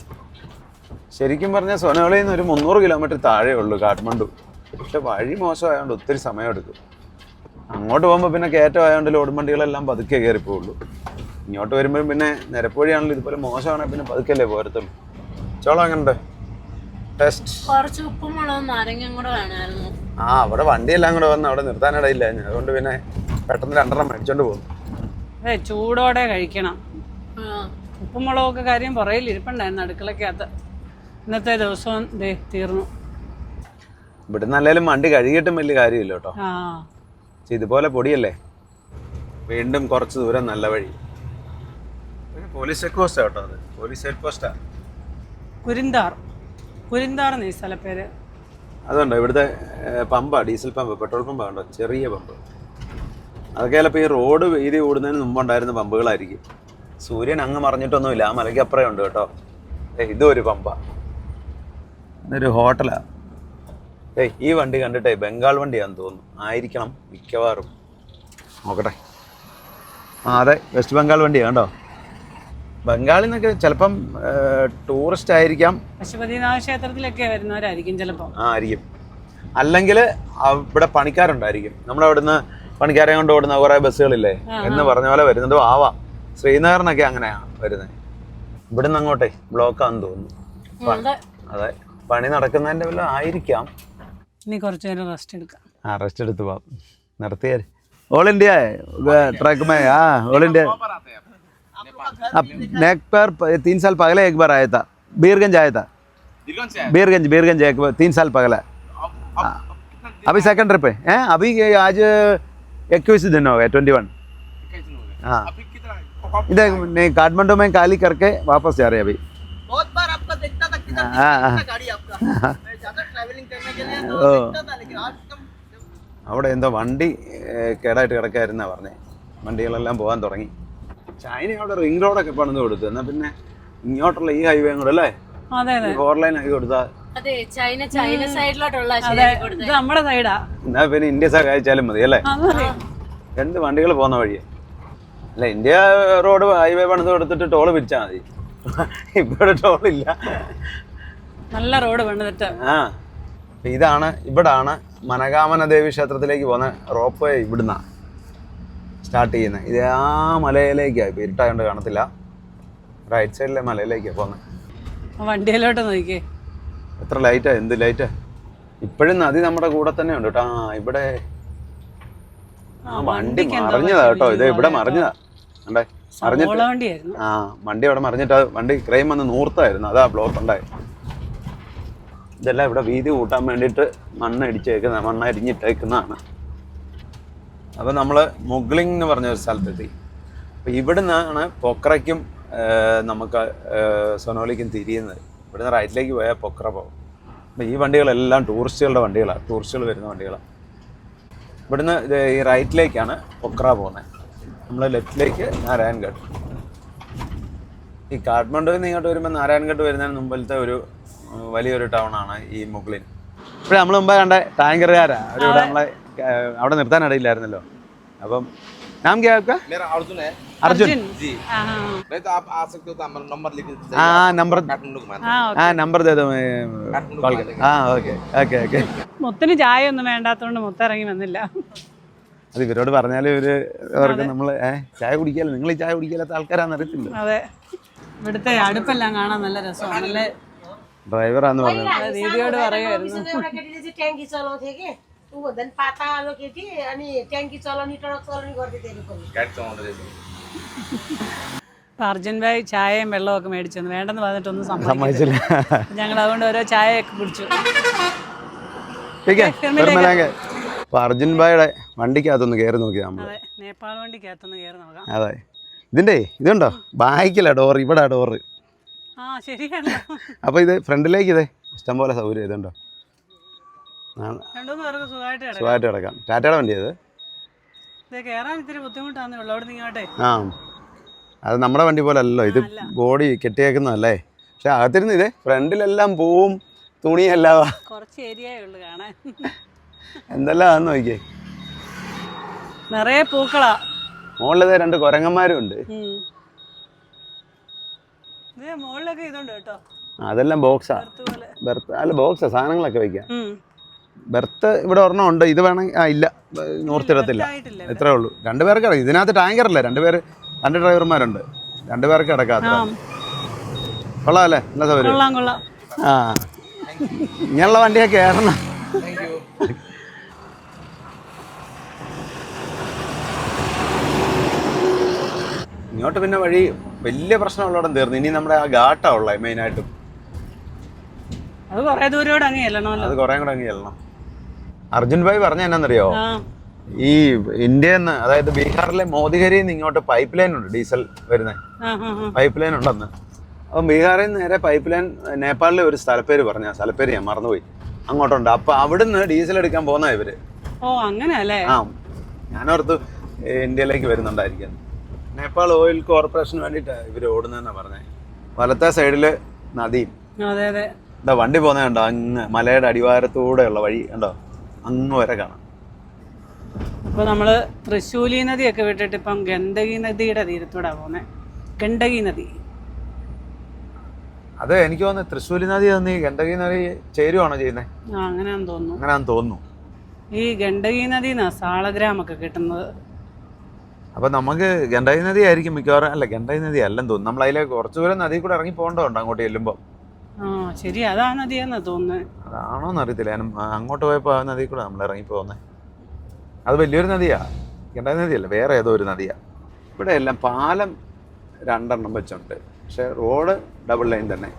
ശരിക്കും പറഞ്ഞാൽ സൊനോളിയിൽ നിന്ന് ഒരു 300 കിലോമീറ്റർ താഴെ ഉള്ളൂ കാഠ്മണ്ഡു. പക്ഷെ വഴി മോശമായതുകൊണ്ട് ഒത്തിരി സമയമെടുക്കും. അങ്ങോട്ട് പോകുമ്പോൾ പിന്നെ കയറ്റമായതുകൊണ്ട് ലോഡ് വണ്ടികളെല്ലാം പതുക്കെ കയറിപ്പോവുള്ളൂ. ഇങ്ങോട്ട് വരുമ്പോഴും പിന്നെ നിരപ്പ് വഴിയാണല്ലോ, ഇതുപോലെ മോശമാണെങ്കിൽ പിന്നെ പതുക്കല്ലേ പോരത്തുള്ളൂ. ചോളം എങ്ങനെയുണ്ട്? ടെസ്റ്റ് അവിടെ വണ്ടിയെല്ലാം കൂടെ വന്ന് അവിടെ നിർത്താനിടയില്ല. അതുകൊണ്ട് പിന്നെ പെട്ടെന്ന് 2 മേടിച്ചോണ്ട് പോകും. അതെ, ചൂടോടെ കഴിക്കണം. ഉപ്പും മുളകൊക്കെ കാര്യം പുറയിൽ ഇരിപ്പുണ്ടായിരുന്നു അടുക്കളക്കകത്ത്. ഇന്നത്തെ ദിവസവും തീർന്നു. ഇവിടെ നല്ലേലും വണ്ടി കഴുകിയിട്ടും വലിയ കാര്യമില്ല കേട്ടോ. ഇതുപോലെ പൊടിയല്ലേ. വീണ്ടും കുറച്ച് ദൂരം നല്ല വഴി. പോലീസ് ചെക്ക് പോസ്റ്റാ കേട്ടോ, അത് പോലീസ് ചെക്ക് പോസ്റ്റാ. കുരിന്താർ ഈ സ്ഥലപ്പേര്. അതുണ്ടോ ഇവിടുത്തെ പമ്പാ, ഡീസൽ പമ്പ്, പെട്രോൾ പമ്പാ ഉണ്ടോ, ചെറിയ പമ്പ്. അതൊക്കെ ചിലപ്പോൾ ഈ റോഡ് വീതി കൂടുന്നതിന് മുമ്പുണ്ടായിരുന്ന പമ്പുകളായിരിക്കും. സൂര്യൻ അങ്ങ് മറിഞ്ഞിട്ടൊന്നുമില്ല, ആ മലയ്ക്ക് അപ്പുറം ഉണ്ട് കേട്ടോ. ഇതും ഒരു പമ്പാ, ഇതൊരു ഹോട്ടലാ. ഈ വണ്ടി കണ്ടിട്ടേ ബംഗാൾ വണ്ടിയാണെന്ന് തോന്നുന്നു, ആയിരിക്കണം മിക്കവാറും. നോക്കട്ടെ, അതെ, വെസ്റ്റ് ബംഗാൾ വണ്ടിയാണ് കേട്ടോ. ബംഗാളിൽ നിന്നൊക്കെ ചിലപ്പം ടൂറിസ്റ്റ് ആയിരിക്കാം, പശുപതിനാഥ ക്ഷേത്രത്തിലൊക്കെ വരുന്നവരായിരിക്കും ചിലപ്പോൾ. ആയിരിക്കും, അല്ലെങ്കിൽ ഇവിടെ പണിക്കാരുണ്ടായിരിക്കും. നമ്മളവിടുന്ന് പണിക്കാരെ കൊണ്ട് ഓടുന്ന കുറേ ബസ്സുകളില്ലേ എന്ന് പറഞ്ഞ പോലെ വരുന്നതും ആവാം. ശ്രീനഗറിനൊക്കെ അങ്ങനെയാണ് വരുന്നത്. ഇവിടുന്ന് അങ്ങോട്ടേ ബ്ലോക്കാന്ന് തോന്നുന്നു. അതെ, പണി നടക്കുന്നതിൻ്റെ വല്ല ആയിരിക്കാം. ഇനി കുറച്ച് നേരം റെസ്റ്റ് എടുക്കാം. റെസ്റ്റ് എടുത്ത് പോവാം. നിർത്തിയാൽ ഓൾ ഇന്ത്യ ट्रक में। ऑल इंडिया अब नेक पर 3 साल पहले एक बार आया था, बीरगंज आया था। बीरगंज एक 3 साल पहले। अभी सेकंड ट्रिप है। अभी आज 21 दिन हो गए, 21। हाँ, इधर नहीं, काठमांडू में खाली करके वापस जा रहे हैं अभी। बहुत बार आपका देखता था कितना गाड़ी आपका, मैं ज्यादा ट्रैवलिंग करने के लिए देखता था, लेकिन आज അവിടെ എന്തോ വണ്ടി കേടായിട്ട് കിടക്കായിരുന്നാ പറഞ്ഞേ. വണ്ടികളെല്ലാം പോകാൻ തുടങ്ങി. ചൈന അവിടെ റിംഗ് റോഡൊക്കെ പണിത് കൊടുത്തു. എന്നാൽ പിന്നെ ഇങ്ങോട്ടുള്ള ഈ ഹൈവേ കൂടെ അല്ലേ 4 ലൈൻ ആക്കി കൊടുത്താൽ ചൈന സൈഡിലോട്ടുള്ള നമ്മുടെ സൈഡാ. എന്നാ പിന്നെ ഇന്ത്യ സഹായിച്ചാലും മതി അല്ലേ? രണ്ട് വണ്ടികൾ പോകുന്ന വഴിയെ അല്ല. ഇന്ത്യ റോഡ് ഹൈവേ പണിത് കൊടുത്തിട്ട് ടോള് പിരിച്ചാൽ മതി. ഇവിടെ ടോളില്ല. നല്ല റോഡ് പണിതിട്ട്. ആ ഇവിടാണ് മനകാമന ദേവി ക്ഷേത്രത്തിലേക്ക് പോകുന്ന റോപ്പ് വേ. ഇവിടുന്ന സ്റ്റാർട്ട് ചെയ്യുന്നത്. ഇത് ആ മലയിലേക്കാണ്. ഇപ്പം ഇരുട്ടായതുകൊണ്ട് കാണത്തില്ല. റൈറ്റ് സൈഡിലെ മലയിലേക്കാണ് പോകുന്നത്. വണ്ടിയിലോട്ട് നോക്കിയേ എത്ര ലൈറ്റാ, എന്ത് ലൈറ്റാ. ഇപ്പോഴും നദി നമ്മുടെ കൂടെ തന്നെ ഉണ്ട് കേട്ടോ. ഇവിടെ വണ്ടി മറിഞ്ഞതാ കേട്ടോ. ഇത് ഇവിടെ മറിഞ്ഞതാ കണ്ടേ, മറിഞ്ഞിട്ട് വണ്ടി അവിടെ മറിഞ്ഞിട്ട് വണ്ടി ക്രെയിം വന്ന് നൂർത്തായിരുന്നു. അതാ ബ്ലോക്ക് ഉണ്ടായി. ഇതെല്ലാം ഇവിടെ വീതി കൂട്ടാൻ വേണ്ടിയിട്ട് മണ്ണ് അരിഞ്ഞിട്ടേക്കുന്നതാണ്. അപ്പോൾ നമ്മൾ മുഗ്ലിംഗ് എന്ന് പറഞ്ഞൊരു സ്ഥലത്തെത്തി. അപ്പോൾ ഇവിടെ നിന്നാണ് പൊക്രയ്ക്കും നമുക്ക് സൊനോലിക്കും തിരിയുന്നത്. ഇവിടുന്ന് റൈറ്റിലേക്ക് പോയാൽ പൊക്ര പോകും. അപ്പോൾ ഈ വണ്ടികളെല്ലാം ടൂറിസ്റ്റുകളുടെ വണ്ടികളാണ്, ടൂറിസ്റ്റുകൾ വരുന്ന വണ്ടികളാണ്. ഇവിടുന്ന് ഈ റൈറ്റിലേക്കാണ് പൊക്ര പോകുന്നത്. നമ്മൾ ലെഫ്റ്റിലേക്ക് നാരായൺഘട്ട്. ഈ കാഠ്മണ്ഡുവിൽ നിന്ന് ഇങ്ങോട്ട് വരുമ്പോൾ നാരായൺഘട്ട് വരുന്നതിന് മുമ്പിലത്തെ ഒരു വലിയൊരു ടൗണാണ് ഈ മുഗ്ലിൻ. ഇപ്പോഴും നമ്മൾ മുമ്പേ കണ്ട ടാങ്കറുകാരാ അവരിവിടെ നമ്മളെ അവിടെ നിർത്താൻ ഇടയില്ലായിരുന്നല്ലോ. അപ്പം നാം ക്യാ ആപ്കാ? मेरा अर्जुन है। अर्जुन जी। नहीं तो आप आ सकते हो तो नंबर लिख दीजिए। നമ്പർ ദേ ദോ കോൾ കർ. Okay okay okay. മുത്തിന് ചായ ഒന്നും വേണ്ടാത്തോണ്ട് മുത്തിറങ്ങി വന്നില്ല. അത് ഇവരോട് പറഞ്ഞാൽ അവർക്ക് നമ്മൾ ചായ കുടിക്കാല്ലോ. നിങ്ങൾ ഈ ചായ കുടിക്കാത്ത ആൾക്കാരാന്ന് അറിയത്തില്ല. അതെ, ഇവിടുത്തെ അടുപ്പെല്ലാം കാണാൻ നല്ല രസമാണ്. നല്ല ഡ്രൈവറാന്ന് പറഞ്ഞു. രീതിയോട് പറയുമായിരുന്നു. ट्याङ्की चलाउँथे कि ऊ भन्दा पातालो केटी अनि ट्याङ्की चलाउने ट्रक चलाउने गर्दै थियो पनि। गाडी चलाउँदै रहेछ। അർജുൻ ഭായി ചായയും വെള്ളമൊക്കെ മേടിച്ചു വേണ്ടെന്ന് പറഞ്ഞിട്ടൊന്നും സമ്മതിച്ചില്ല. ഞങ്ങൾ അതുകൊണ്ട് ഓരോ ചായയൊക്കെ കുടിച്ചു. അപ്പൊ അർജുൻ ഭായിയുടെ വണ്ടിക്കകത്തൊന്ന് കയറി നോക്കിയാൽ നമ്മൾ. അതെ, നേപ്പാൾ വണ്ടിക്കകത്തൊന്ന് കയറി നോക്കാം. അതെ, ഇതുണ്ടോ ബാക്കില ഡോറ്, ഇവിടെ ഡോറ്. ശരിയാണ്. അപ്പോൾ ഇത് ഫ്രണ്ടിലേക്ക് ഇതേ ഇഷ്ടംപോലെ സൗകര്യം. ഇതുണ്ടോ, സുഖമായിട്ട് കിടക്കാം. ടാറ്റയുടെ വണ്ടി അത്. കേറാൻ ഇത്തിരി ബുദ്ധിമുട്ടാണ് അവിടെ നിങ്ങോട്ടെ. അത് നമ്മുടെ വണ്ടി പോലെ അല്ലല്ലോ. ഇത് ബോഡി കെട്ടിയേക്കുന്നതല്ലേ. പക്ഷെ അകത്തിരുന്ന് ഇതേ ഫ്രണ്ടിലെല്ലാം പൂവും തുണിയെല്ലാം. കുറച്ച് ഏരിയയേ ഉള്ളു കാണാൻ. എന്തെല്ലാം ആണെന്ന് നോക്കിയേ, നിറയെ പൂക്കളാ. മുകളിലതേ 2 കുരങ്ങന്മാരും ഉണ്ട്. മുകളിലൊക്കെ ഇതുണ്ട് കേട്ടോ. അതെല്ലാം ബോക്സാ. അല്ല ബോക്സാ, സാധനങ്ങളൊക്കെ വെക്കാം. ബെർത്ത് ഇവിടെ ഒരെണ്ണം ഉണ്ട്. ഇത് വേണമെങ്കിൽ ഇല്ല, നൂർത്തിടത്തില്ല. ഇത്രേ ഉള്ളൂ. 2 പേർക്ക് കിടക്കും. ഇതിനകത്ത് ടാങ്കറല്ല, 2 ഡ്രൈവർമാരുണ്ട്. 2 പേർക്ക് കിടക്കാത്ത. കൊള്ളാം അല്ലേ, നല്ല സൗകര്യം. ഇങ്ങനെയുള്ള വണ്ടിയൊക്കെ കയറണം. ഇങ്ങോട്ട് പിന്നെ വഴി വലിയ പ്രശ്നമുള്ളവിടെ തീർന്നു. ഇനി നമ്മുടെ ആ ഘാട്ടാ ഉള്ളത് മെയിനായിട്ടും. അത് കുറേ ദൂരോട് അങ്ങ് ചെല്ലണം. അത് കുറേ കൂടെ അങ്ങ് ചെല്ലണം. അർജുൻ ഭായി പറഞ്ഞ എന്നാന്നറിയോ, ഈ ഇന്ത്യയിൽ നിന്ന്, അതായത് ബീഹാറിലെ മോദിഗരിയിൽ നിന്ന് ഇങ്ങോട്ട് പൈപ്പ് ലൈൻ ഉണ്ട്, ഡീസൽ വരുന്നത് പൈപ്പ് ലൈൻ ഉണ്ടെന്ന്. അപ്പം ബീഹാറിൽ നിന്ന് നേരെ പൈപ്പ് ലൈൻ നേപ്പാളിലെ ഒരു സ്ഥലപ്പേര് പറഞ്ഞ സ്ഥലപ്പേര് ഞാൻ മറന്നുപോയി, അങ്ങോട്ടുണ്ട്. അപ്പം അവിടുന്ന് ഡീസൽ എടുക്കാൻ പോകുന്ന ഇവര്. അങ്ങനെയല്ലേ? ഞാനോർത്ത് ഇന്ത്യയിലേക്ക് വരുന്നുണ്ടായിരിക്കും. നേപ്പാൾ ഓയിൽ കോർപ്പറേഷന് വേണ്ടിയിട്ടാണ് ഇവർ ഓടുന്നതെന്നാണ് പറഞ്ഞത്. വലത്തെ സൈഡിൽ നദിയും. എന്താ വണ്ടി പോകുന്നത് കണ്ടോ, അങ്ങ് മലയുടെ അടിവാരത്തൂടെയുള്ള വഴി കണ്ടോ, അങ്ങ് വരെ കാണാം. ഇപ്പോൾ നമ്മള് തൃശ്ശൂലി നദിയൊക്കെ വിട്ടിട്ട് ഇപ്പം ഗണ്ഡകി നദിയുടെ തീരത്തൂടെ പോകുന്നത്. ഗണ്ഡകി നദി അത് എനിക്ക് തോന്നുന്നു തൃശ്ശൂലി നദി ഗണ്ഡകി നദി ചേരുവാണോ ചെയ്യുന്നത്? അങ്ങനെയാണെന്ന് തോന്നുന്നു. അങ്ങനെയാണെന്ന് തോന്നുന്നു. ഈ ഗണ്ഡകി നദിന്നാ സാളഗ്രാമൊക്കെ കിട്ടുന്നത്. അപ്പം നമുക്ക് ഗണ്ഡകി നദി ആയിരിക്കും മിക്കവാറും. അല്ല, ഗണ്ഡകി നദി അല്ലെന്ന് തോന്നുന്നു. നമ്മൾ അതിലെ കുറച്ച് ദൂരം നദി കൂടെ ഇറങ്ങി പോകേണ്ടതുണ്ട് അങ്ങോട്ട് ചെല്ലുമ്പോൾ. ശരി, അതാ നദിയാന്നാ തോന്നുന്നത്. അതാണോന്ന് അറിയത്തില്ല. ഞാൻ അങ്ങോട്ട് പോയപ്പോൾ ആ നദി കൂടെ നമ്മൾ ഇറങ്ങി പോകുന്നത്. അത് വലിയൊരു നദിയാ, ഗണ്ഡകി നദിയല്ല, വേറെ ഏതോ ഒരു നദിയാ. ഇവിടെ എല്ലാം പാലം 2 വെച്ചുണ്ട്, പക്ഷെ റോഡ് ഡബിൾ ലൈൻ തന്നെ.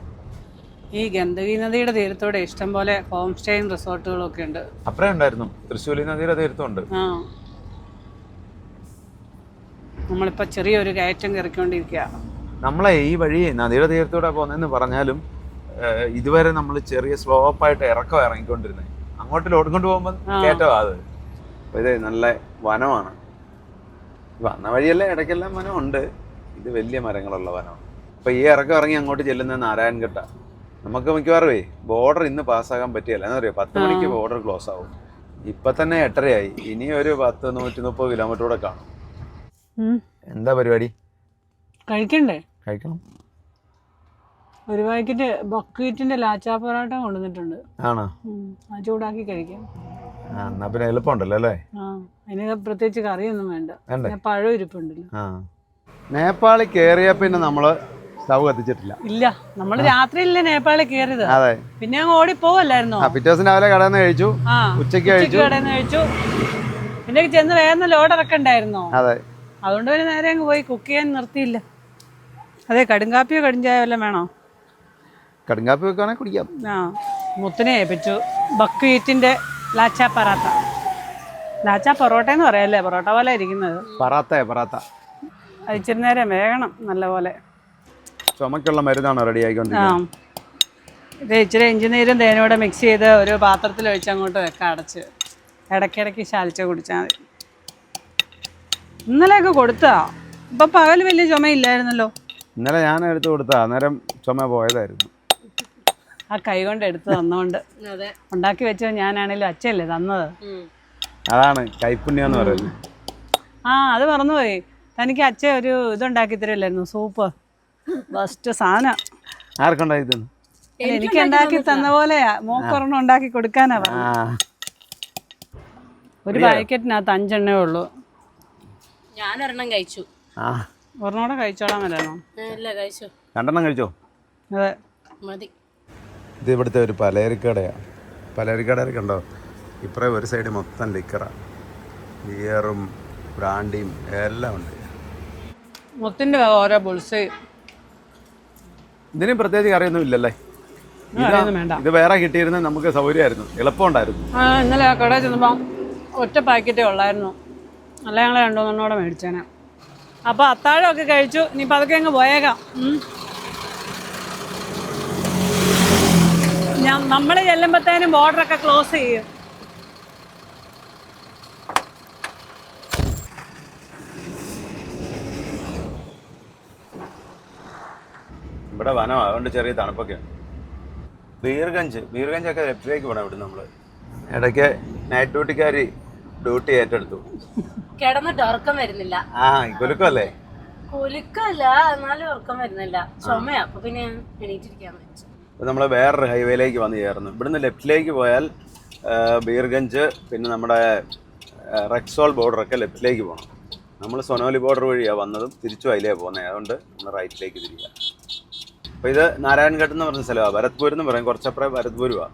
ഈ ഗണ്ഡകി നദിയുടെ തീരത്തോടെ ഇഷ്ടം പോലെ ഹോം സ്റ്റേയും റിസോർട്ടുകളും ഒക്കെ ഉണ്ട്. അപ്പറേ ഉണ്ടായിരുന്നു, തൃശ്ശൂലി നദിയുടെ തീരത്തുണ്ട്. നമ്മളിപ്പോ ചെറിയൊരു കയറ്റം കയറിക്കൊണ്ടിരിക്കുക. നമ്മളെ ഈ വഴി നദിയുടെ തീരത്തൂടെ പോകുന്നതെന്ന് പറഞ്ഞാലും ഇതുവരെ നമ്മൾ ചെറിയ സ്ലോപ്പായിട്ട് ഇറങ്ങിക്കൊണ്ടിരുന്നത്. അങ്ങോട്ട് ലോഡ് കൊണ്ട് പോകുമ്പോൾ കയറ്റമാ അത്. അപ്പോൾ ഇത് നല്ല വനമാണ്. വന്ന വഴിയെല്ലാം ഇടയ്ക്കെല്ലാം വനമുണ്ട്. ഇത് വലിയ മരങ്ങളുള്ള വനമാണ്. അപ്പോൾ ഈ ഇറങ്ങി അങ്ങോട്ട് ചെല്ലുന്ന നാരായൺഘട്ട. നമുക്ക് മിക്കവാറുമേ ബോർഡർ ഇന്ന് പാസ്സാകാൻ പറ്റിയല്ല. എന്താ പറയുക, 10 മണിക്ക് ബോർഡർ ക്ലോസ് ആവും. ഇപ്പം തന്നെ 8:30 ഇനി ഒരു 130 കിലോമീറ്റർ കൂടെ കാണും. എന്താ പരിപാടി? കഴിക്കണ്ടേ? കഴിക്കണം. ഒരു പാക്കറ്റ് ബക്വീറ്റിന്റെ ലാച്ചാ പൊറോട്ട കൊണ്ടുവന്നിട്ടുണ്ട്. ആണോ? അത് ചൂടാക്കി കഴിക്കാം. എന്നാ പിന്നെ എളുപ്പമുണ്ടല്ലോ അല്ലേ? അതിന് പ്രത്യേകിച്ച് കറിയൊന്നും വേണ്ട. പഴം ഇരിപ്പുണ്ടല്ലോ. നേപ്പാളിൽ കയറിയ പിന്നെ നമ്മള് സ്റ്റവ് കത്തിച്ചിട്ടില്ല. ഇല്ല, നമ്മള് രാത്രിയില്ലേ നേപ്പാളിൽ കയറിയത്. അതെ. പിന്നെ അങ്ങ് ഓടി പോവല്ലായിരുന്നോ? പിറ്റേ ദിവസം രാവിലെ കടയിൽ നിന്ന് കഴിച്ചു, ഉച്ചയ്ക്ക് കടയിൽ നിന്ന് കഴിച്ചു. പിന്നെ ചെന്ന് വേഗം ലോഡ് ഇറക്കണ്ടായിരുന്നോ? അതെ. അതുകൊണ്ട് പിന്നെ നേരെ അങ്ങ് പോയി. കുക്ക് ചെയ്യാൻ നിർത്തിയില്ല. അതെ, കടുങ്കാപ്പിയോ കടുംചായ വല്ലതും വേണോ? കടുങ്കാപ്പി വെക്കുകയാണെങ്കിൽ കുടിക്കാം. മുത്തിനെ ഏൽപ്പിച്ചു ബക്വീറ്റിന്റെ ലാച്ചാ പറാത്ത. ലാച്ചാ പൊറോട്ട എന്ന് പറയാല്ലേ, പൊറോട്ട പോലെ ഇരിക്കുന്നത്. പറാത്ത അത് ഇച്ചിരി നേരം വേകണം നല്ലപോലെ. ചുമക്കുള്ള മരുന്നാണ് റെഡി ആയിക്കൊണ്ടിരിക്കുന്നത്. ഇത് ഇച്ചിരി ഇഞ്ചിനീരും തേനോടെ മിക്സ് ചെയ്ത് ഒരു പാത്രത്തിൽ ഒഴിച്ച് അങ്ങോട്ട് വെക്കാം, അടച്ച്. ഇടയ്ക്കിടയ്ക്ക് ശാലിച്ച് കുടിച്ചാൽ മതി. ഇന്നലെയൊക്കെ കൊടുത്താ? ഇപ്പം പകൽ വലിയ ചുമയില്ലായിരുന്നല്ലോ. ഇന്നലെ ഞാൻ എടുത്തു കൊടുത്താ, അന്നേരം ചുമ പോയതായിരുന്നു. ആ കൈ കൊണ്ട് എടുത്ത് തന്നുകൊണ്ട് ഉണ്ടാക്കി വെച്ചോ. ഞാനാണേലും അച്ഛല്ലേ തന്നത്. അതാണ് കൈപ്പുണ്യം എന്ന് പറയുന്നത്. അത് മറന്നുപോയി. തനിക്ക് അച്ഛൻ ഒരു ഇതുണ്ടാക്കി തരില്ലായിരുന്നു, സൂപ്പ്. ബെസ്റ്റ് സാധനം. ആർക്കുണ്ടാക്കി തന്നു? എനിക്ക് ഉണ്ടാക്കി തന്ന പോലെയാ. മോക്കൊരെണ്ണം ഉണ്ടാക്കി കൊടുക്കാനാ പറഞ്ഞത്. ഒരു പാക്കറ്റിനകത്ത് 5 എണ്ണേ ഉള്ളൂ. ഞാനൊരെണ്ണം കഴിച്ചു. ഒരെണ്ണോടെ കഴിച്ചോളാൻ വരാനോ? ഇല്ല, കഴിച്ചു. 2 എണ്ണം കഴിച്ചോ? അതെ, മതി. ഇത് ഇവിടുത്തെ ഒരു പലചരക്കടയാണ്. പലചരക്കടയൊക്കെ ഉണ്ടോ? ഇപ്പറേ ഒരു സൈഡ് മൊത്തം ലിക്കറാണ്. ബിയറും ബ്രാൻഡിയും എല്ലാം ഉണ്ട്. മുത്തിന്റെ ഓരോ ബുൾസ്. ഇതിന് പ്രത്യേകിച്ച് കറിയൊന്നും ഇല്ലല്ലേ? ഇത് വേറെ കിട്ടിയിരുന്ന നമുക്ക് സൗകര്യമായിരുന്നു, എളുപ്പമുണ്ടായിരുന്നു. ഇന്നലെ കടയിൽ ചെന്നപ്പോൾ ഒറ്റ പാക്കറ്റേ ഉള്ളായിരുന്നു. അല്ല, ഞങ്ങൾ 2-3 മേടിച്ചേനെ. അപ്പോൾ അത്താഴമൊക്കെ കഴിച്ചു. ഇനിയിപ്പോൾ അതൊക്കെ അങ്ങ് പോയേക്കാം. നമ്മൾ ചെല്ലുമ്പോഴത്തേനും ബോർഡറൊക്കെ ക്ലോസ് ചെയ്യും. ഇവിടെ വനം, അതുകൊണ്ട് ചെറിയ തണുപ്പൊക്കെ. ബീർഗഞ്ചൊക്കെ ലെഫ്റ്റിലേക്ക് പോകണം. ഇവിടെ നമ്മൾ ഇടയ്ക്ക് നൈറ്റ് ഡ്യൂട്ടിക്കാർ ഡ്യൂട്ടി ഏറ്റെടുത്തു. കിടന്നിട്ട് ഉറക്കം വരുന്നില്ല. കുലുക്കല്ലേ? കുലുക്കല്ല, എന്നാലും ഉറക്കം വരുന്നില്ല. ചുമയാ. അപ്പൊ പിന്നെ എണീറ്റിരിക്കാന്ന് വെച്ചു. അപ്പോൾ നമ്മൾ വേറൊരു ഹൈവേയിലേക്ക് വന്ന് ചേർന്നു. ഇവിടുന്ന് ലെഫ്റ്റിലേക്ക് പോയാൽ ബീർഗഞ്ച്, പിന്നെ നമ്മുടെ റെക്സോൾ ബോർഡറൊക്കെ ലെഫ്റ്റിലേക്ക് പോകണം. നമ്മൾ സൊനോലി ബോർഡർ വഴിയാണ് വന്നതും തിരിച്ചും അതിലേ പോകുന്നത്. അതുകൊണ്ട് നമ്മൾ റൈറ്റിലേക്ക് തിരിക്കുക. അപ്പോൾ ഇത് നാരായൺഘട്ട് എന്ന് പറഞ്ഞ സ്ഥലമാണ്. ഭരത്പൂർ എന്ന് പറയും. കുറച്ചപ്പുറം ഭരത്പൂരുവാ.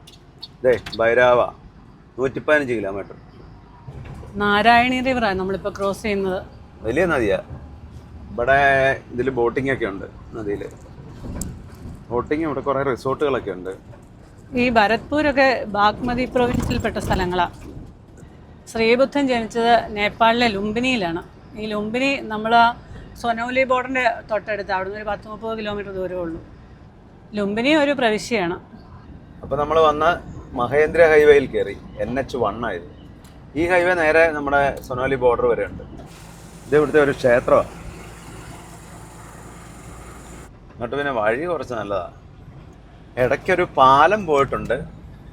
ഇതേ ഭൈരാവ, 115 കിലോമീറ്റർ. നാരായണി റിവറാണ് നമ്മളിപ്പോൾ ക്രോസ് ചെയ്യുന്നത്. വലിയ നദിയാണ്. ഇവിടെ ഇതിൽ ബോട്ടിംഗ് ഒക്കെ ഉണ്ട്. നദിയിൽ ബോട്ടിങ്, ഇവിടെ കുറേ റിസോർട്ടുകളൊക്കെ ഉണ്ട്. ഈ ഭരത്പൂരൊക്കെ ബാഗ്മതി പ്രൊവിൻസിൽപ്പെട്ട സ്ഥലങ്ങളാണ്. ശ്രീബുദ്ധൻ ജനിച്ചത് നേപ്പാളിലെ ലുംബിനിയിലാണ്. ഈ ലുംബിനി നമ്മൾ സൊനോലി ബോർഡറിൻ്റെ തൊട്ടടുത്ത്, അവിടെ നിന്ന് ഒരു 10-30 കിലോമീറ്റർ ദൂരമേ ഉള്ളൂ. ലുംബിനി ഒരു പ്രവിശ്യയാണ്. അപ്പോൾ നമ്മൾ വന്ന മഹേന്ദ്ര ഹൈവേയിൽ കയറി. NH1 ആയിരുന്നു. ഈ ഹൈവേ നേരെ നമ്മുടെ സൊനോലി ബോർഡർ വരെ ഉണ്ട്. ഇത് ഇവിടുത്തെ ഒരു ക്ഷേത്രമാണ്. എന്നിട്ട് പിന്നെ വഴി കുറച്ച് നല്ലതാണ്. ഇടയ്ക്കൊരു പാലം പോയിട്ടുണ്ട്.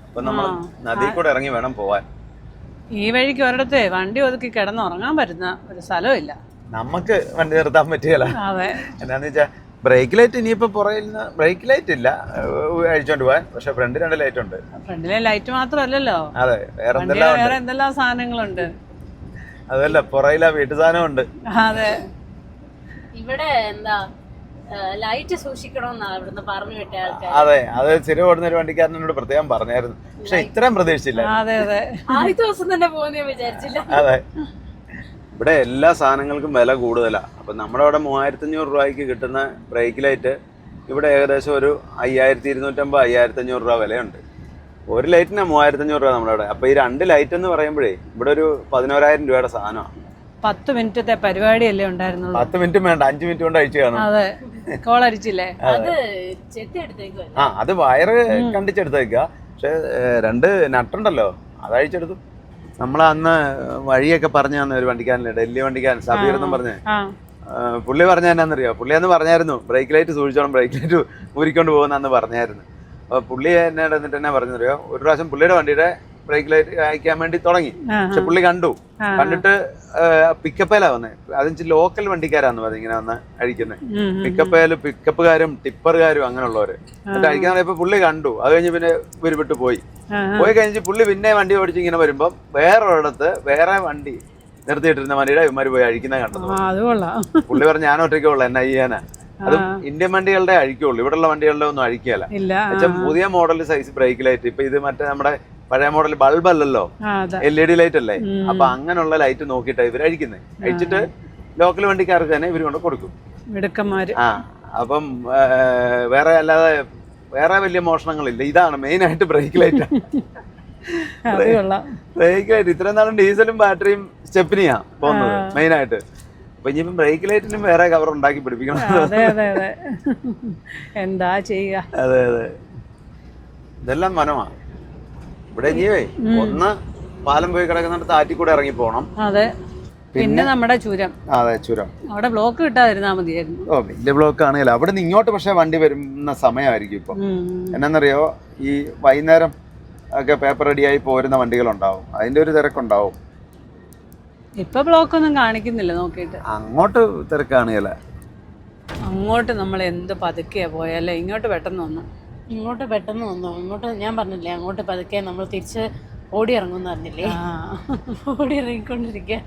അപ്പം നമ്മൾ നദിയിൽ കൂടെ ഇറങ്ങി വേണം പോവാൻ. ഈ വഴിക്ക് ഒരിടത്ത് വണ്ടി ഒതുക്കി കിടന്നുറങ്ങാൻ പറ്റുന്ന ഒരു സ്ഥലമില്ല. നമുക്ക് വണ്ടി നിർത്താൻ പറ്റിയല്ല. അതെ. എന്താന്ന് വെച്ചാൽ ബ്രേക്ക് ലൈറ്റ് ഇനിയിപ്പോൾ പുറകിൽ നിന്ന് ബ്രേക്ക് ലൈറ്റ് ഇല്ല, അഴിച്ചോണ്ട് പോവാൻ. പക്ഷെ ഫ്രണ്ട് 2 ലൈറ്റ് ഉണ്ട്. ഫ്രണ്ടിലെ ലൈറ്റ് മാത്രമല്ലല്ലോ, അതെ, വേറെ എന്തെല്ലാം സാധനങ്ങളുണ്ട്. അതല്ല, പുറകിലാ വീട്ടു സാധനം ഉണ്ട്. അതെ. ഇവിടെ എന്താ ലൈറ്റ് സൂക്ഷിക്കണമെന്നാ ഇവിടുന്ന് പറഞ്ഞു വിട്ട ആൾക്കാർ. അതെ, അത് സ്ഥിരം ഓടുന്ന ഒരു വണ്ടിക്കാരനോട് പ്രത്യേകം പറഞ്ഞായിരുന്നു. പക്ഷെ ഇത്രയും പ്രതീക്ഷിച്ചില്ല. അതെ അതെ, ആദ്യ ദിവസം തന്നെ പോകുന്ന വിചാരിച്ചില്ല. അതെ, ഇവിടെ എല്ലാ സാധനങ്ങൾക്കും വില കൂടുതലാണ്. അപ്പം നമ്മുടെ അവിടെ 3500 രൂപയ്ക്ക് കിട്ടുന്ന ബ്രേക്ക് ലൈറ്റ് ഇവിടെ ഏകദേശം ഒരു 5250-5500 രൂപ വിലയുണ്ട്. ഒരു ലൈറ്റിന് 3500 രൂപ നമ്മുടെ അവിടെ. അപ്പോൾ ഈ 2 ലൈറ്റ് എന്ന് പറയുമ്പോഴേ ഇവിടെ ഒരു 11,000 രൂപയുടെ സാധനമാണ്. 10 മിനിറ്റത്തെ പരിപാടിയല്ലേ ഉണ്ടായിരുന്നുള്ളൂ. 10 മിനിറ്റും വേണ്ട, 5 മിനിറ്റ് കൊണ്ട് അഴിച്ചു കാണും. അതെ, കോളടിച്ചില്ലേ? അത് ചെത്തി എടുത്തേക്കും. അത് വയറ് കണ്ടിച്ചെടുത്തേക്കുക. പക്ഷെ 2 നട്ടുണ്ടല്ലോ, അത് അഴിച്ചെടുത്തു. നമ്മൾ അന്ന് വഴിയൊക്കെ പറഞ്ഞു തന്ന ഒരു വണ്ടിക്കാരനില്ലേ, ഡൽഹി വണ്ടിക്കാരൻ സബീർ എന്നും പറഞ്ഞേ. പുള്ളി പറഞ്ഞ എന്നാന്നറിയോ, പുള്ളി അന്ന് പറഞ്ഞായിരുന്നു ബ്രേക്ക് ലൈറ്റ് സൂക്ഷിച്ചോണം, ബ്രേക്ക് ലൈറ്റ് ഊരിക്കൊണ്ട് പോകുന്നന്ന് പറഞ്ഞായിരുന്നു. അപ്പോൾ പുള്ളി എന്നെ എന്നിട്ട് തന്നെ പറഞ്ഞറിയോ, ഒരു പ്രാവശ്യം പുള്ളിയുടെ വണ്ടിയുടെ ബ്രേക്ക് ലൈറ്റ് അയക്കാൻ വേണ്ടി തുടങ്ങി. പക്ഷെ പുള്ളി കണ്ടിട്ട് പിക്കപ്പേലാ വന്നേ. അതിന് ലോക്കൽ വണ്ടിക്കാരാന്ന് പറഞ്ഞത് ഇങ്ങനെ വന്ന് അഴിക്കുന്നത്. പിക്കപ്പുകാരും ടിപ്പറുകാരും അങ്ങനെയുള്ളവര് എന്നിട്ട് അഴിക്കാൻ പറയുമ്പോ പുള്ളി കണ്ടു. അത് കഴിഞ്ഞ് പിന്നെ ഉരുവിട്ട് പോയി കഴിഞ്ഞ് പുള്ളി പിന്നെ വണ്ടി ഓടിച്ച് ഇങ്ങനെ വരുമ്പം വേറൊരിടത്ത് വേറെ വണ്ടി നിർത്തിയിട്ടിരുന്ന വണ്ടിയുടെ ഇവന്മാര് പോയി അഴിക്കുന്ന കണ്ടത്. പുള്ളി പറഞ്ഞു ഞാൻ ഒറ്റയ്ക്കേ ഉള്ളു, എന്നെ അയ്യാനാ. അതും ഇന്ത്യൻ വണ്ടികളുടെ അഴിക്കുള്ളൂ, ഇവിടെയുള്ള വണ്ടികളുടെ ഒന്നും അഴിക്കുകയല്ല. പുതിയ മോഡൽ സൈസ് ബ്രേക്ക് ലൈറ്റ്. ഇപ്പൊ ഇത് മറ്റേ നമ്മുടെ പഴയ മോഡൽ ബൾബ് അല്ലല്ലോ, LED ലൈറ്റ് അല്ലേ. അപ്പൊ അങ്ങനെയുള്ള ലൈറ്റ് നോക്കിയിട്ടാണ് ഇവർ അഴിക്കുന്നത്. അഴിച്ചിട്ട് ലോക്കൽ വണ്ടിക്കാർക്ക് തന്നെ ഇവർ കൊണ്ട് കൊടുക്കും. അപ്പം വേറെ അല്ലാതെ വേറെ വലിയ മോഷണങ്ങളില്ല. ഇതാണ് മെയിൻ ആയിട്ട് ബ്രേക്ക് ലൈറ്റ്. ബ്രേക്ക് ലൈറ്റ് ഇത്രയും നാളും ഡീസലും ബാറ്ററിയും സ്റ്റെപ്പിനിയാ പോകുന്നത് മെയിൻ ആയിട്ട്. അപ്പൊ ഇനിയിപ്പം ബ്രേക്ക് ലൈറ്റിനും വേറെ കവർ ഉണ്ടാക്കി പിടിപ്പിക്കണം. എന്താ ചെയ്യുക. അതെ അതെ, ഇതെല്ലാം മനമാണ്. ഇവിടെ ഇനിയേ ഒന്ന് പാലം പോയി കിടക്കുന്നിടത്ത് ആറ്റിക്കൂടെ ഇറങ്ങി പോണം. അതെ, പിന്നെ നമ്മുടെ ചുരം. അതെ, ചുരം. അവിടെ ബ്ലോക്ക് കിട്ടാതിരുന്നാ മതിയായിരുന്നു. ഓ, വലിയ ബ്ലോക്ക് ആണെങ്കിലോ. അവിടെ നിന്ന് ഇങ്ങോട്ട് പക്ഷെ വണ്ടി വരുന്ന സമയമായിരിക്കും ഇപ്പൊ. എന്നാന്നറിയോ, ഈ വൈകുന്നേരം ഒക്കെ പേപ്പർ റെഡിയായി പോരുന്ന വണ്ടികളുണ്ടാവും, അതിന്റെ ഒരു തിരക്കുണ്ടാവും. ഇപ്പൊ ബ്ലോക്ക് ഒന്നും കാണിക്കുന്നില്ല നോക്കിയിട്ട്. അങ്ങോട്ട് തിരക്കാണുകയല്ല. അങ്ങോട്ട് നമ്മൾ എന്ത് പതുക്കെയാ പോയല്ലേ, ഇങ്ങോട്ട് പെട്ടെന്ന് വന്നു. ഇങ്ങോട്ട് പെട്ടെന്ന് വന്നു. ഇങ്ങോട്ട് ഞാൻ പറഞ്ഞില്ലേ, അങ്ങോട്ട് പതുക്കെ നമ്മൾ തിരിച്ച് ഓടി ഇറങ്ങുമെന്ന് പറഞ്ഞില്ലേ, ഓടി ഇറങ്ങിക്കൊണ്ടിരിക്കുക.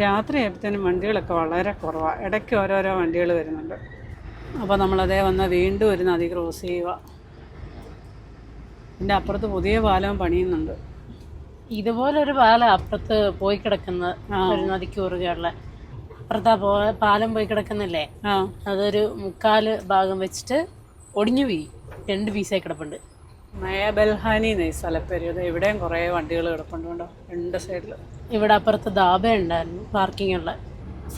രാത്രി ആയപ്പോഴത്തേനും വണ്ടികളൊക്കെ വളരെ കുറവാണ്. ഇടയ്ക്ക് ഓരോരോ വണ്ടികൾ വരുന്നുണ്ട്. അപ്പോൾ നമ്മളതേ വന്ന് വീണ്ടും ഒരു നദി ക്രോസ് ചെയ്യുക. ഇതിൻ്റെ അപ്പുറത്ത് പുതിയ പാലം പണിയുന്നുണ്ട്. ഇതുപോലൊരു പാലം അപ്പുറത്ത് പോയി കിടക്കുന്ന ഒരു നദിക്ക് കുറുകെയുള്ള അപ്പുറത്താ പാലം പോയി കിടക്കുന്നില്ലേ, അതൊരു 3/4 ഭാഗം വെച്ചിട്ട് ഒടിഞ്ഞു പോയി, 2 പീസായി കിടപ്പുണ്ട്. നയബൽഹാനി എന്ന സ്ഥലപ്പേര്. ഇവിടെയും കുറേ വണ്ടികൾ കിടപ്പുണ്ട് കേട്ടോ, 2 സൈഡിൽ. ഇവിടെ അപ്പുറത്ത് ധാബ ഉണ്ടായിരുന്നു പാർക്കിംഗ് ഉള്ള.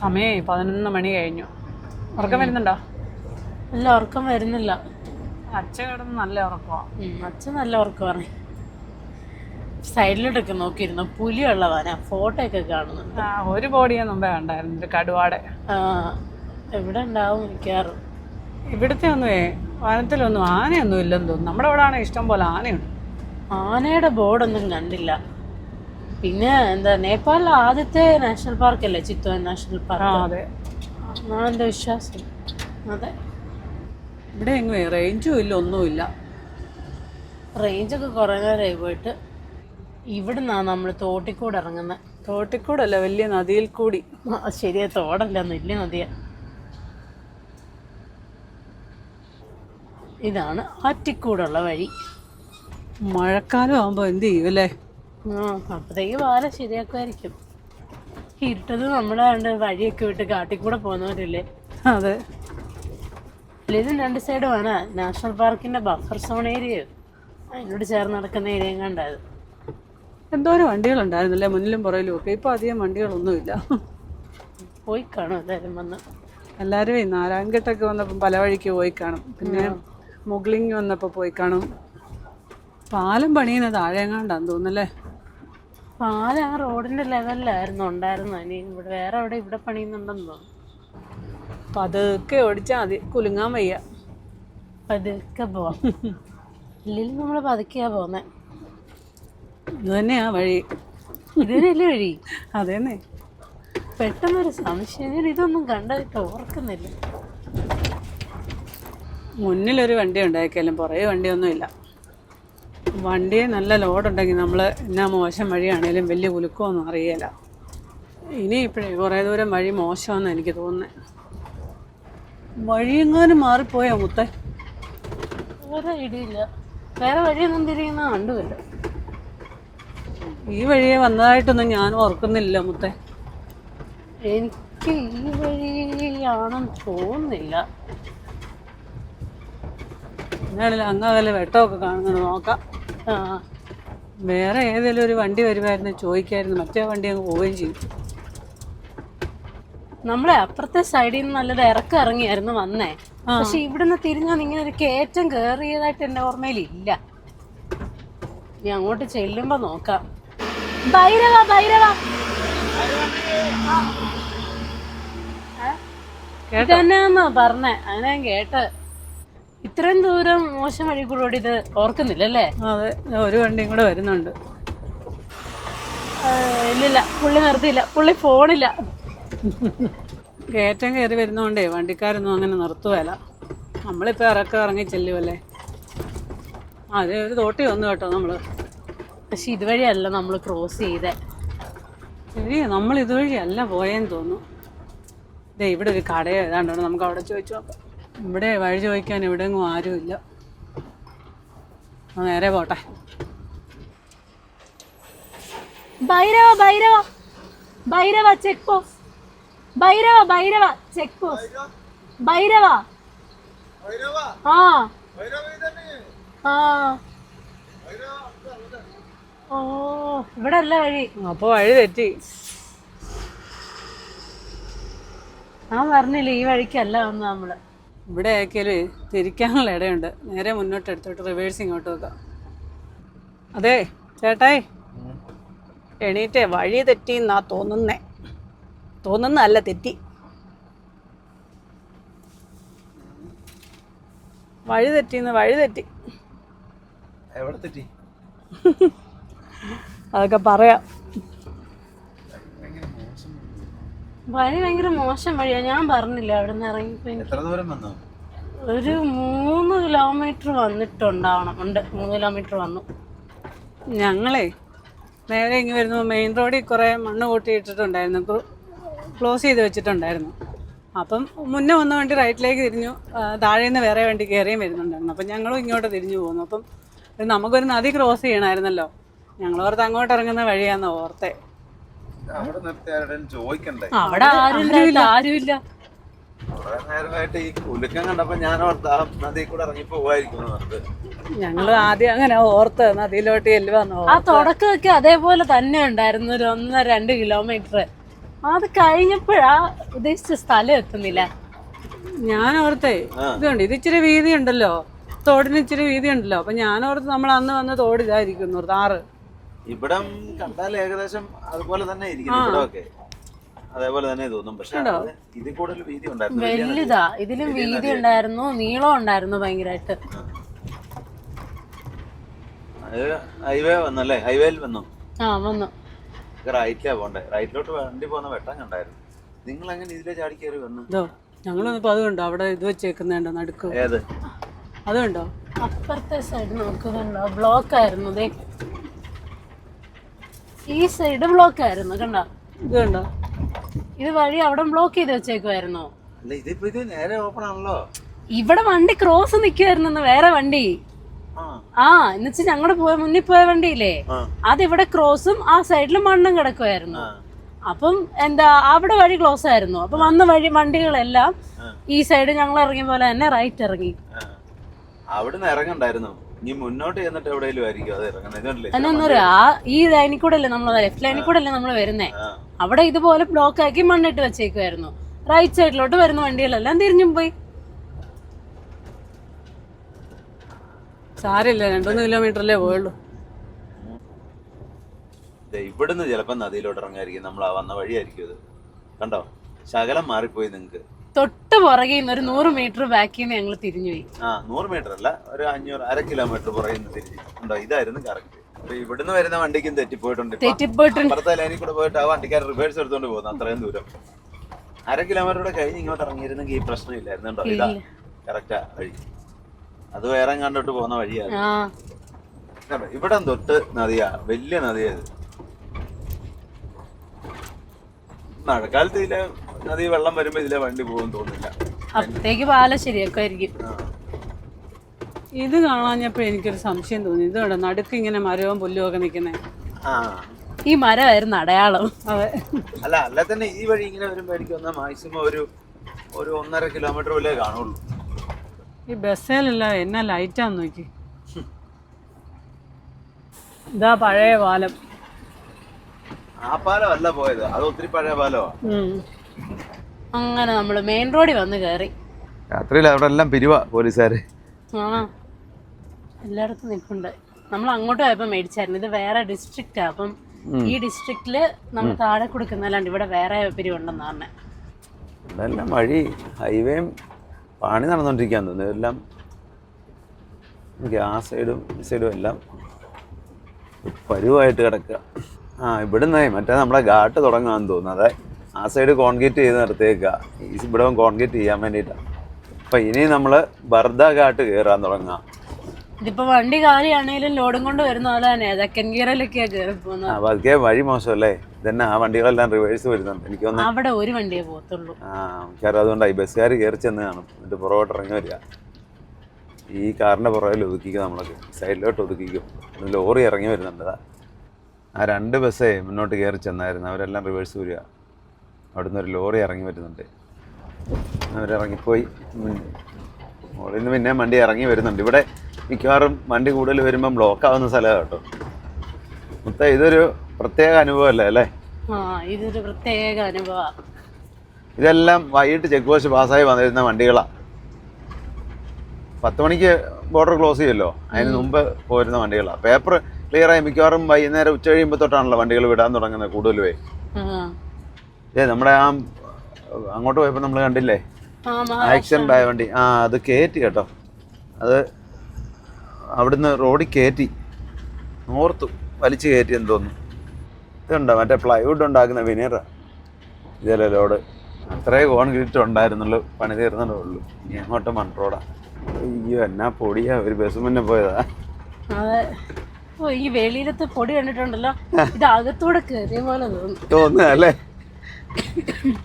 സമയം 11 മണി കഴിഞ്ഞു. ഉറക്കം വരുന്നുണ്ടോ? ഇല്ല, ഉറക്കം വരുന്നില്ല. അച്ഛൻ കിടന്ന് നല്ല ഉറക്കമാണ്. അച്ഛൻ നല്ല ഉറക്കമാണ്. സൈഡിലോട്ടൊക്കെ നോക്കിയിരുന്നു, പുലിയുള്ള വന ഫോട്ടോ ഒക്കെ കാണുന്നുണ്ട്. ഒരു ബോഡിയെ മുമ്പേ ഉണ്ടായിരുന്നു, ഒരു കടുവാടെ. എവിടെ ഉണ്ടാവും മിക്കവാറും. ഇവിടുത്തെ ഒന്നുമേ വനത്തിലൊന്നും ആനയൊന്നും ഇല്ലെന്ന് തോന്നുന്നു. നമ്മുടെ ഇവിടെ ആണെങ്കിൽ ഇഷ്ടം പോലെ ആനയുണ്ട്. ആനയുടെ ബോർഡൊന്നും കണ്ടില്ല. പിന്നെ എന്താ, നേപ്പാളിലെ ആദ്യത്തെ നാഷണൽ പാർക്കല്ലേ ചിത്വാൻ നാഷണൽ പാർക്ക്? അതെ, എന്നാണ് എൻ്റെ വിശ്വാസം. അതെ, ഇവിടെ എങ്ങും റേഞ്ചും ഇല്ല, ഒന്നുമില്ല. റേഞ്ചൊക്കെ കുറേ നേരമായി പോയിട്ട്. ഇവിടുന്നാണ് നമ്മൾ തോട്ടിക്കൂടെ ഇറങ്ങുന്നത്. തോട്ടിക്കൂടല്ല, വലിയ നദിയിൽ കൂടി. ശരിയാ, തോടല്ല, വലിയ നദിയാ. ഇതാണ് ആറ്റിക്കൂടുള്ള വഴി. മഴക്കാലം ആകുമ്പോൾ എന്ത് ചെയ്യും അല്ലേ? അപ്പോഴത്തേക്ക് പാലം ശരിയാക്കുമായിരിക്കും. ഇരുട്ടത് നമ്മുടെ വഴിയൊക്കെ വിട്ട് കാട്ടിക്കൂടെ പോകുന്നവരില്ലേ. അതെ, ഇതിന് 2 സൈഡ് വേണം. നാഷണൽ പാർക്കിന്റെ ബഫർ സോൺ ഏരിയ, അതിനോട് ചേർന്ന് നടക്കുന്ന ഏരിയ കണ്ടായത്. എന്തോരം വണ്ടികളുണ്ടായിരുന്നല്ലേ മുന്നിലും പുറയിലും ഒക്കെ. ഇപ്പൊ അധികം വണ്ടികളൊന്നുമില്ല. പോയി കാണും എല്ലാവരും വന്ന്. എല്ലാവരും ഈ നാരായൺഘട്ടൊക്കെ വന്നപ്പോൾ പല വഴിക്ക് പോയി കാണും. പിന്നെ മുഗ്ലിങ് വന്നപ്പോൾ പോയി കാണും. പാലം പണിയുന്നത് താഴെങ്ങാണ്ടാന്ന് തോന്നുന്നല്ലേ. പാലം ആ റോഡിന്റെ ലെവലിലായിരുന്നു ഉണ്ടായിരുന്നു. ഇനി ഇവിടെ വേറെ എവിടെ ഇവിടെ പണിയുന്നുണ്ടെന്ന് തോന്നുന്നു. പതുക്കെ ഓടിച്ചാൽ മതി, കുലുങ്ങാൻ വയ്യ. പതുക്കെ പോവാം. ഇല്ലെങ്കിൽ നമ്മൾ പതുക്കെയാ പോന്നെ. ഇത് തന്നെയാ വഴി. ഇതിനല്ലേ വഴി? അതേന്നെ. പെട്ടെന്നൊരു സംശയം, ഞാൻ ഇതൊന്നും കണ്ടിട്ട് ഓർക്കുന്നില്ല. മുന്നിലൊരു വണ്ടി ഉണ്ടാക്കിയാലും പുറകെ വണ്ടിയൊന്നുമില്ല. വണ്ടിയെ നല്ല ലോഡുണ്ടെങ്കിൽ നമ്മൾ എന്നാ മോശം വഴിയാണേലും വലിയ കുലുക്കമൊന്നും അറിയില്ല. ഇനി ഇപ്പോഴേ കുറേ ദൂരം വഴി മോശമാണെന്ന് എനിക്ക് തോന്നുന്നത്. വഴിയെങ്ങാനും മാറിപ്പോയോ മുത്തേ? ഒരു ഐഡിയ ഇല്ല. വേറെ വഴിയൊന്നും തിരിയുന്ന കണ്ടുമില്ല. ഈ വഴിയെ വന്നതായിട്ടൊന്നും ഞാൻ ഓർക്കുന്നില്ല മുത്തേ. എനിക്ക് ഈ വഴിയാണെന്ന് തോന്നുന്നില്ല. എന്നാലും അങ്ങകലെ വെട്ടമൊക്കെ കാണുന്നത് നോക്കാം. വേറെ ഏതെങ്കിലും ഒരു വണ്ടി വരുമായിരുന്നു ചോദിക്കായിരുന്നു, മറ്റേ വണ്ടി അങ്ങ് പോവുകയും ചെയ്യും. നമ്മളെ അപ്പുറത്തെ സൈഡിൽ നിന്ന് നല്ലൊരു ഇറക്കം ഇറങ്ങിയായിരുന്നു വന്നേ. പക്ഷെ ഇവിടുന്ന് തിരിഞ്ഞാൽ ഇങ്ങനെ ഒരു കയറ്റം കയറിയതായിട്ട് എൻ്റെ ഓർമ്മയിലില്ല. ഇനി അങ്ങോട്ട് ചെല്ലുമ്പോൾ നോക്കാം. ഭൈരവ ഭൈരവ ഇതന്നെയാന്നോ പറഞ്ഞേ, അങ്ങനെ ഞാൻ കേട്ട്. ഇത്രയും ദൂരം മോശം വഴി കൂടെ ഇത് ഓർക്കുന്നില്ലല്ലേ? അതെ, ഒരു വണ്ടിയും കൂടെ വരുന്നുണ്ട്. ഇല്ലില്ല, പുള്ളി നിർത്തിയില്ല, പുള്ളി ഫോണില്ല. കയറ്റം കയറി വരുന്നോണ്ടേ വണ്ടിക്കാരൊന്നും അങ്ങനെ നിർത്തുകയല്ല. നമ്മളിപ്പോൾ ഇറങ്ങി ചെല്ലുമല്ലേ. അതെ, ഒരു തോട്ടി വന്നു കേട്ടോ നമ്മള്. പക്ഷെ ഇതുവഴിയല്ല നമ്മൾ ക്രോസ് ചെയ്തേ. ശരി, നമ്മൾ ഇതുവഴിയല്ല പോയെന്ന് തോന്നുന്നു. ദേ ഇവിടെ ഒരു കട ഏതാണ്ടോ, നമുക്ക് അവിടെ ചോദിച്ചു നോക്കാം. ഇവിടെ വഴി ചോദിക്കാൻ എവിടെയെങ്കിലും ആരുമില്ല. നേരെ പോട്ടെ. Bhairava Bhairava Bhairava check post. Bhairava Bhairava check post. Bhairava. ആ ആ ഓ, ഇവിടെ അല്ല വഴി. അപ്പോൾ വഴി തെറ്റി. ഞാൻ പറഞ്ഞില്ലേ ഈ വഴിക്കല്ല വന്ന് നമ്മള്. ഇവിടെ ആക്കിയാല് തിരിക്കാനുള്ള ഇടയുണ്ട്. നേരെ മുന്നോട്ട് എടുത്തോട്ട് റിവേഴ്സ് ഇങ്ങോട്ട് വെക്കാം. അതെ ചേട്ടായി, എണീറ്റേ, വഴി തെറ്റിന്നാ തോന്നുന്നല്ല, തെറ്റി. വഴി തെറ്റി. എവിടെ തെറ്റി? അതൊക്കെ പറയാം. വഴി ഭയങ്കര മോശം വഴിയാ. ഞാൻ പറഞ്ഞില്ല അവിടെ നിന്ന് ഇറങ്ങിപ്പോ എത്ര ദൂരം വന്നു? ഒരു 3 കിലോമീറ്റർ വന്നിട്ടുണ്ടാവണം. ഉണ്ട്, 3 കിലോമീറ്റർ വന്നു. ഞങ്ങളെ നേരെ ഇങ്ങനെ വരുമ്പോൾ മെയിൻ റോഡിൽ കുറേ മണ്ണ് കൂട്ടിയിട്ടിട്ടുണ്ടായിരുന്നു, ക്ലോസ് ചെയ്ത് വെച്ചിട്ടുണ്ടായിരുന്നു. അപ്പം മുന്നേ വന്ന വണ്ടി റൈറ്റിലേക്ക് തിരിഞ്ഞു, താഴെ നിന്ന് വേറെ വണ്ടി കയറിയും വരുന്നുണ്ടായിരുന്നു. അപ്പം ഞങ്ങളും ഇങ്ങോട്ട് തിരിഞ്ഞു പോകുന്നു. അപ്പം നമുക്കൊരു നദി ക്രോസ് ചെയ്യണമായിരുന്നല്ലോ. ഞങ്ങൾ ഓർത്ത് അങ്ങോട്ട് ഇറങ്ങുന്ന വഴിയാന്ന് ഓർത്തേ. ചോദിക്കണ്ടേ? അവിടെ ആരുമില്ല. നേരമായിട്ട് ഈ കുലുക്കം കണ്ടപ്പോ ഞാൻ ഓർത്ത് നദി കൂടെ ഇറങ്ങി പോവായിരിക്കും. ഞങ്ങള് ആദ്യം അങ്ങനെ ഓർത്ത് നദിയിലോട്ട് ചെല്ലുവാന്ന്. ആ തുടക്കമൊക്കെ അതേപോലെ തന്നെ ഉണ്ടായിരുന്നു, ഒരു 1-2 കിലോമീറ്റർ. അത് കഴിഞ്ഞപ്പോഴാ ഉദ്ദേശിച്ച സ്ഥലം എത്തുന്നില്ല. ഞാൻ ഓർത്തേ ഇതുണ്ട്, ഇത് ഇച്ചിരി വീതി ഉണ്ടല്ലോ, തോടിന് ഇച്ചിരി വീതി ഉണ്ടല്ലോ. അപ്പൊ ഞാൻ ഓർത്ത് നമ്മൾ അന്ന് വന്ന തോട് ഇതായിരിക്കുന്നു, 6. ഇവിടം കണ്ടാൽ ഏകദേശം അതുപോലെ തന്നെ ഇരിക്കുന്നു. ഇവിടമൊക്കെ അതേപോലെ തന്നെ തോന്നും. പക്ഷെ ഇതിൽ കൂടുതൽ വീതി ഉണ്ടായിരുന്നു, വലുതാ. ഇതിലും വീതി ഉണ്ടായിരുന്നു, നീളം ഉണ്ടായിരുന്നു ഭയങ്കരമായിട്ട്. ഹൈവേ വന്നല്ലേ? ഹൈവേയിൽ വന്നു. ആ വന്നു. റൈറ്റിലാ പോണ്ടേ. റൈറ്റിലോട്ട് വണ്ടി പോകുന്ന വെട്ടം കണ്ടായിരുന്നു. നിങ്ങൾ എങ്ങനെ ഇതിലെ ചാടി കയറി വന്നു? ഇതോ ഞങ്ങൾ വന്നപ്പോ അത് കണ്ടോ, അവിടെ ഇത് വെച്ചേക്കുന്നുണ്ടോ നടുക്ക്? ഏത്? അതുണ്ടോ? അപ്പുറത്തെ സൈഡ് നോക്കുന്നുണ്ടോ? ബ്ലോക്ക് ആയിരുന്നു. ഈ സൈഡ് ബ്ലോക്ക് ആയിരുന്നു, കണ്ടോ? ഇത് കണ്ടോ? ഇത് വഴി അവിടെ ബ്ലോക്ക് ചെയ്ത് വെച്ചേക്കുമായിരുന്നോ? അല്ല, ഇതിപ്പോ ഇത് നേരെ ഓപ്പൺ ആണല്ലോ. ഇവിടെ വണ്ടി ക്രോസ് നിക്കുവായിരുന്നു, വേറെ വണ്ടി. ആ എന്നുവെച്ചാൽ ഞങ്ങളുടെ മുന്നിൽ പോയ വണ്ടിയില്ലേ, അതിവിടെ ക്രോസും ആ സൈഡിൽ മണ്ണും കിടക്കുമായിരുന്നു. അപ്പം എന്താ, അവിടെ വഴി ക്ലോസ് ആയിരുന്നു. അപ്പൊ വന്ന വണ്ടികളെല്ലാം ഈ സൈഡ് ഞങ്ങൾ ഇറങ്ങിയ പോലെ തന്നെ റൈറ്റ് ഇറങ്ങി. അവിടുന്ന് ഇറങ്ങണ്ടായിരുന്നു, ഇനി മുന്നോട്ട് ചെന്നിട്ട് എവിടെയെങ്കിലും ആയിരിക്കും അത് ഇറങ്ങുന്നത്. എന്നൊന്നും ഈ ലൈനിൽ കൂടെ അല്ലേ നമ്മൾ, ലെഫ്റ്റ് ലൈനിൽ കൂടെ അല്ലേ നമ്മൾ വരുന്നേ. അവിടെ ഇതുപോലെ ബ്ലോക്ക് ആക്കി മണ്ണിട്ട് വെച്ചേക്കുമായിരുന്നു. റൈറ്റ് സൈഡിലോട്ട് വരുന്ന വണ്ടികളെല്ലാം തിരിഞ്ഞും പോയി. സാരില്ല, 2-3 കിലോമീറ്ററല്ലേ പോയുള്ളൂ. ഇവിടുന്ന് ചിലപ്പോ നദിയിലോട്ട് ഇറങ്ങായിരിക്കും, നമ്മൾ ആ വന്ന വഴിയായിരിക്കും ഇത്. കണ്ടോ, ശകലം മാറിപ്പോയി. നിങ്ങക്ക് തൊട്ട് പുറകെ ഒരു 100 മീറ്റർ ബാക്കിൽ നിന്ന് ഞങ്ങൾ തിരിഞ്ഞുപോയി. 100 മീറ്റർ അല്ല, ഒരു 500-1/2 കിലോമീറ്റർ പുറകെ നിന്ന് തിരിഞ്ഞു. ഉണ്ടോ, ഇതായിരുന്നു കറക്റ്റ്. അപ്പൊ ഇവിടുന്ന് വരുന്ന വണ്ടിക്കും തെറ്റിപ്പോയിട്ടുണ്ട്. അപ്പുറത്തെ ലൈനിൽ കൂടെ പോയിട്ട് ആ വണ്ടിക്കാർ റിവേഴ്സ് എടുത്തോണ്ട് പോകുന്നു അത്രയും ദൂരം. 1/2 കിലോമീറ്റർ കൂടെ കഴിഞ്ഞ് ഇങ്ങോട്ട് ഇറങ്ങിയിരുന്നെങ്കിൽ ഈ പ്രശ്നം ഇല്ലായിരുന്നു. കേട്ടോ, ഇതാ കറക്റ്റാ വഴി. അത് വേറെ കണ്ടോട്ട് പോകുന്ന വഴിയാണ്. ഇവിടെ തൊട്ട് നദിയാ, വലിയ നദിയത്. മഴക്കാലത്ത് ഇതിലെ നദി വെള്ളം വരുമ്പോ ഇതിലെ വണ്ടി പോകും തോന്നില്ല. അപ്പത്തേക്ക് പാലം ശരിയാക്കുമായിരിക്കും. ഇത് കാണാഞ്ഞപ്പോ എനിക്കൊരു സംശയം തോന്നി. ഇതുണ്ടോ നടുക്ക് ഇങ്ങനെ മരവും പുല്ലും ഒക്കെ നിക്കുന്നേ? ഈ മരമായിരുന്നു അടയാളം. അതെ. അല്ല തന്നെ ഈ വഴി ഇങ്ങനെ വരുമ്പോ എനിക്ക് വന്നാൽ മാക്സിമം ഒരു 1.5 കിലോമീറ്റർ വല്ലേ കാണുള്ളൂ. ഈ ബസ്സിലല്ല എന്നാ ലൈറ്റാന്ന് നോക്കി. ഇതാ പഴയ പാലം. ആ പാലം അല്ല പോയത്, അത് ഒത്തിരി പഴയ പാലമാണ്. അങ്ങനെ നമ്മള് മെയിൻ റോഡിൽ വന്ന് കയറി. രാത്രിയിൽ അവിടെ എല്ലാം പിരിവാ പോലീസുകാര്. എല്ലായിടത്തും നിൽപ്പുണ്ട്. നമ്മൾ അങ്ങോട്ട് പോയപ്പോ മേടിച്ചായിരുന്നു. ഇത് വേറെ ഡിസ്ട്രിക്റ്റാ, അപ്പം ഈ ഡിസ്ട്രിക്റ്റില് നമ്മൾ താഴെ കൊടുക്കുന്നല്ലാണ്ട് ഇവിടെ വേറെ പിരിവുണ്ടെന്ന് പറഞ്ഞേ. ഇതെല്ലാം വഴി ഹൈവേയും പണി നടന്നുകൊണ്ടിരിക്കാൻ തോന്നുന്നു. ഇതെല്ലാം ആ സൈഡും ഈ സൈഡും എല്ലാം പരുവായിട്ട് കിടക്കുക. ഇവിടുന്ന് മറ്റേ നമ്മുടെ ഘാട്ട് തുടങ്ങാമെന്ന് തോന്നുന്നു. അതെ, ആ സൈഡ് കോൺക്രീറ്റ് ചെയ്ത് നിർത്തിയേക്കുക, ഇവിടെ കോൺക്രീറ്റ് ചെയ്യാൻ വേണ്ടിയിട്ടാണ്. അപ്പം ഇനി നമ്മൾ ബർദ ഘാട്ട് കയറാൻ തുടങ്ങാം. ഇതിപ്പോ വണ്ടി കാലിയാണെങ്കിലും ലോഡും കൊണ്ട് വരുന്ന പോലെ തന്നെ സെക്കൻഡ് ഗിയറിലൊക്കെയാ കയറി പോകുന്നത്. അപ്പം അതൊക്കെ വഴി മോശമല്ലേ. ഇതന്നെ ആ വണ്ടികളെല്ലാം റിവേഴ്സ് വരുന്നുണ്ട്. എനിക്ക് തോന്നുന്നു അവിടെ ഒരു വണ്ടിയേ പോകത്തുള്ളൂ. കാരണം അതുകൊണ്ടായി ബസ്സുകാർ കയറി ചെന്ന് കാണും, എന്നിട്ട് പുറകോട്ട് ഇറങ്ങി വരിക. ഈ കാറിൻ്റെ പുറകിൽ ഒതുക്കിക്കും, നമ്മളൊക്കെ സൈഡിലോട്ട് ഒതുക്കിക്കും. ലോറി ഇറങ്ങി വരുന്നുണ്ട്. ആ 2 ബസ്സേ മുന്നോട്ട് കയറി ചെന്നായിരുന്നു, അവരെല്ലാം റിവേഴ്സ് വരിക. അവിടുന്ന് ഒരു ലോറി ഇറങ്ങി വരുന്നുണ്ട്, അവരിറങ്ങിപ്പോയി. മുകളിൽ നിന്ന് പിന്നെ വണ്ടി ഇറങ്ങി വരുന്നുണ്ട്. ഇവിടെ മിക്കവാറും വണ്ടി കൂടുതൽ വരുമ്പം ബ്ലോക്ക് ആവുന്ന സ്ഥലമാണ് കേട്ടോ. മൊത്തം ഇതൊരു പ്രത്യേക അനുഭവമല്ലേ അല്ലേ? ഇതൊരു പ്രത്യേക അനുഭവം. ഇതെല്ലാം വൈകിട്ട് ചെക്ക് പോസ്റ്റ് പാസ്സായി വന്നിരുന്ന വണ്ടികളാണ്. 10 മണിക്ക് ബോർഡർ ക്ലോസ് ചെയ്യുമല്ലോ, അതിന് മുമ്പ് പോരുന്ന വണ്ടികളാണ്. പേപ്പർ ക്ലിയർ ആയി മിക്കവാറും വൈകുന്നേരം ഉച്ച കഴിയുമ്പോൾ തൊട്ടാണല്ലോ വണ്ടികൾ വിടാൻ തുടങ്ങുന്നത് കൂടുതലുമേ. നമ്മുടെ അങ്ങോട്ട് പോയപ്പോൾ നമ്മൾ കണ്ടില്ലേ ആക്സിഡൻ്റ് ആയ വണ്ടി? അത് കയറ്റി കേട്ടോ. അത് അവിടുന്ന് റോഡിൽ കയറ്റി നോർത്ത് വലിച്ചു കയറ്റി എന്ന് തോന്നുന്നു. ഇതുണ്ടോ മറ്റേ പ്ലൈവുഡ് ഉണ്ടാക്കുന്ന വിനീറാണ് ഇതല്ലേ ലോഡ്. അത്രേ കോൺക്രീറ്റ് ഉണ്ടായിരുന്നുള്ളൂ, പണി തീർന്നതേ ഉള്ളൂ. ഇനി അങ്ങോട്ട് മൺറോഡാ. അയ്യോ എന്നാ പൊടിയാ, ഒരു ബസ് മുന്നേ പോയതാ. അതെ, ഈ വെളിയിലത്തെ പൊടി കണ്ടിട്ടുണ്ടല്ലോ, ഇത് അകത്തൂടെ കയറിയ പോലെ തോന്നുന്നല്ലേ.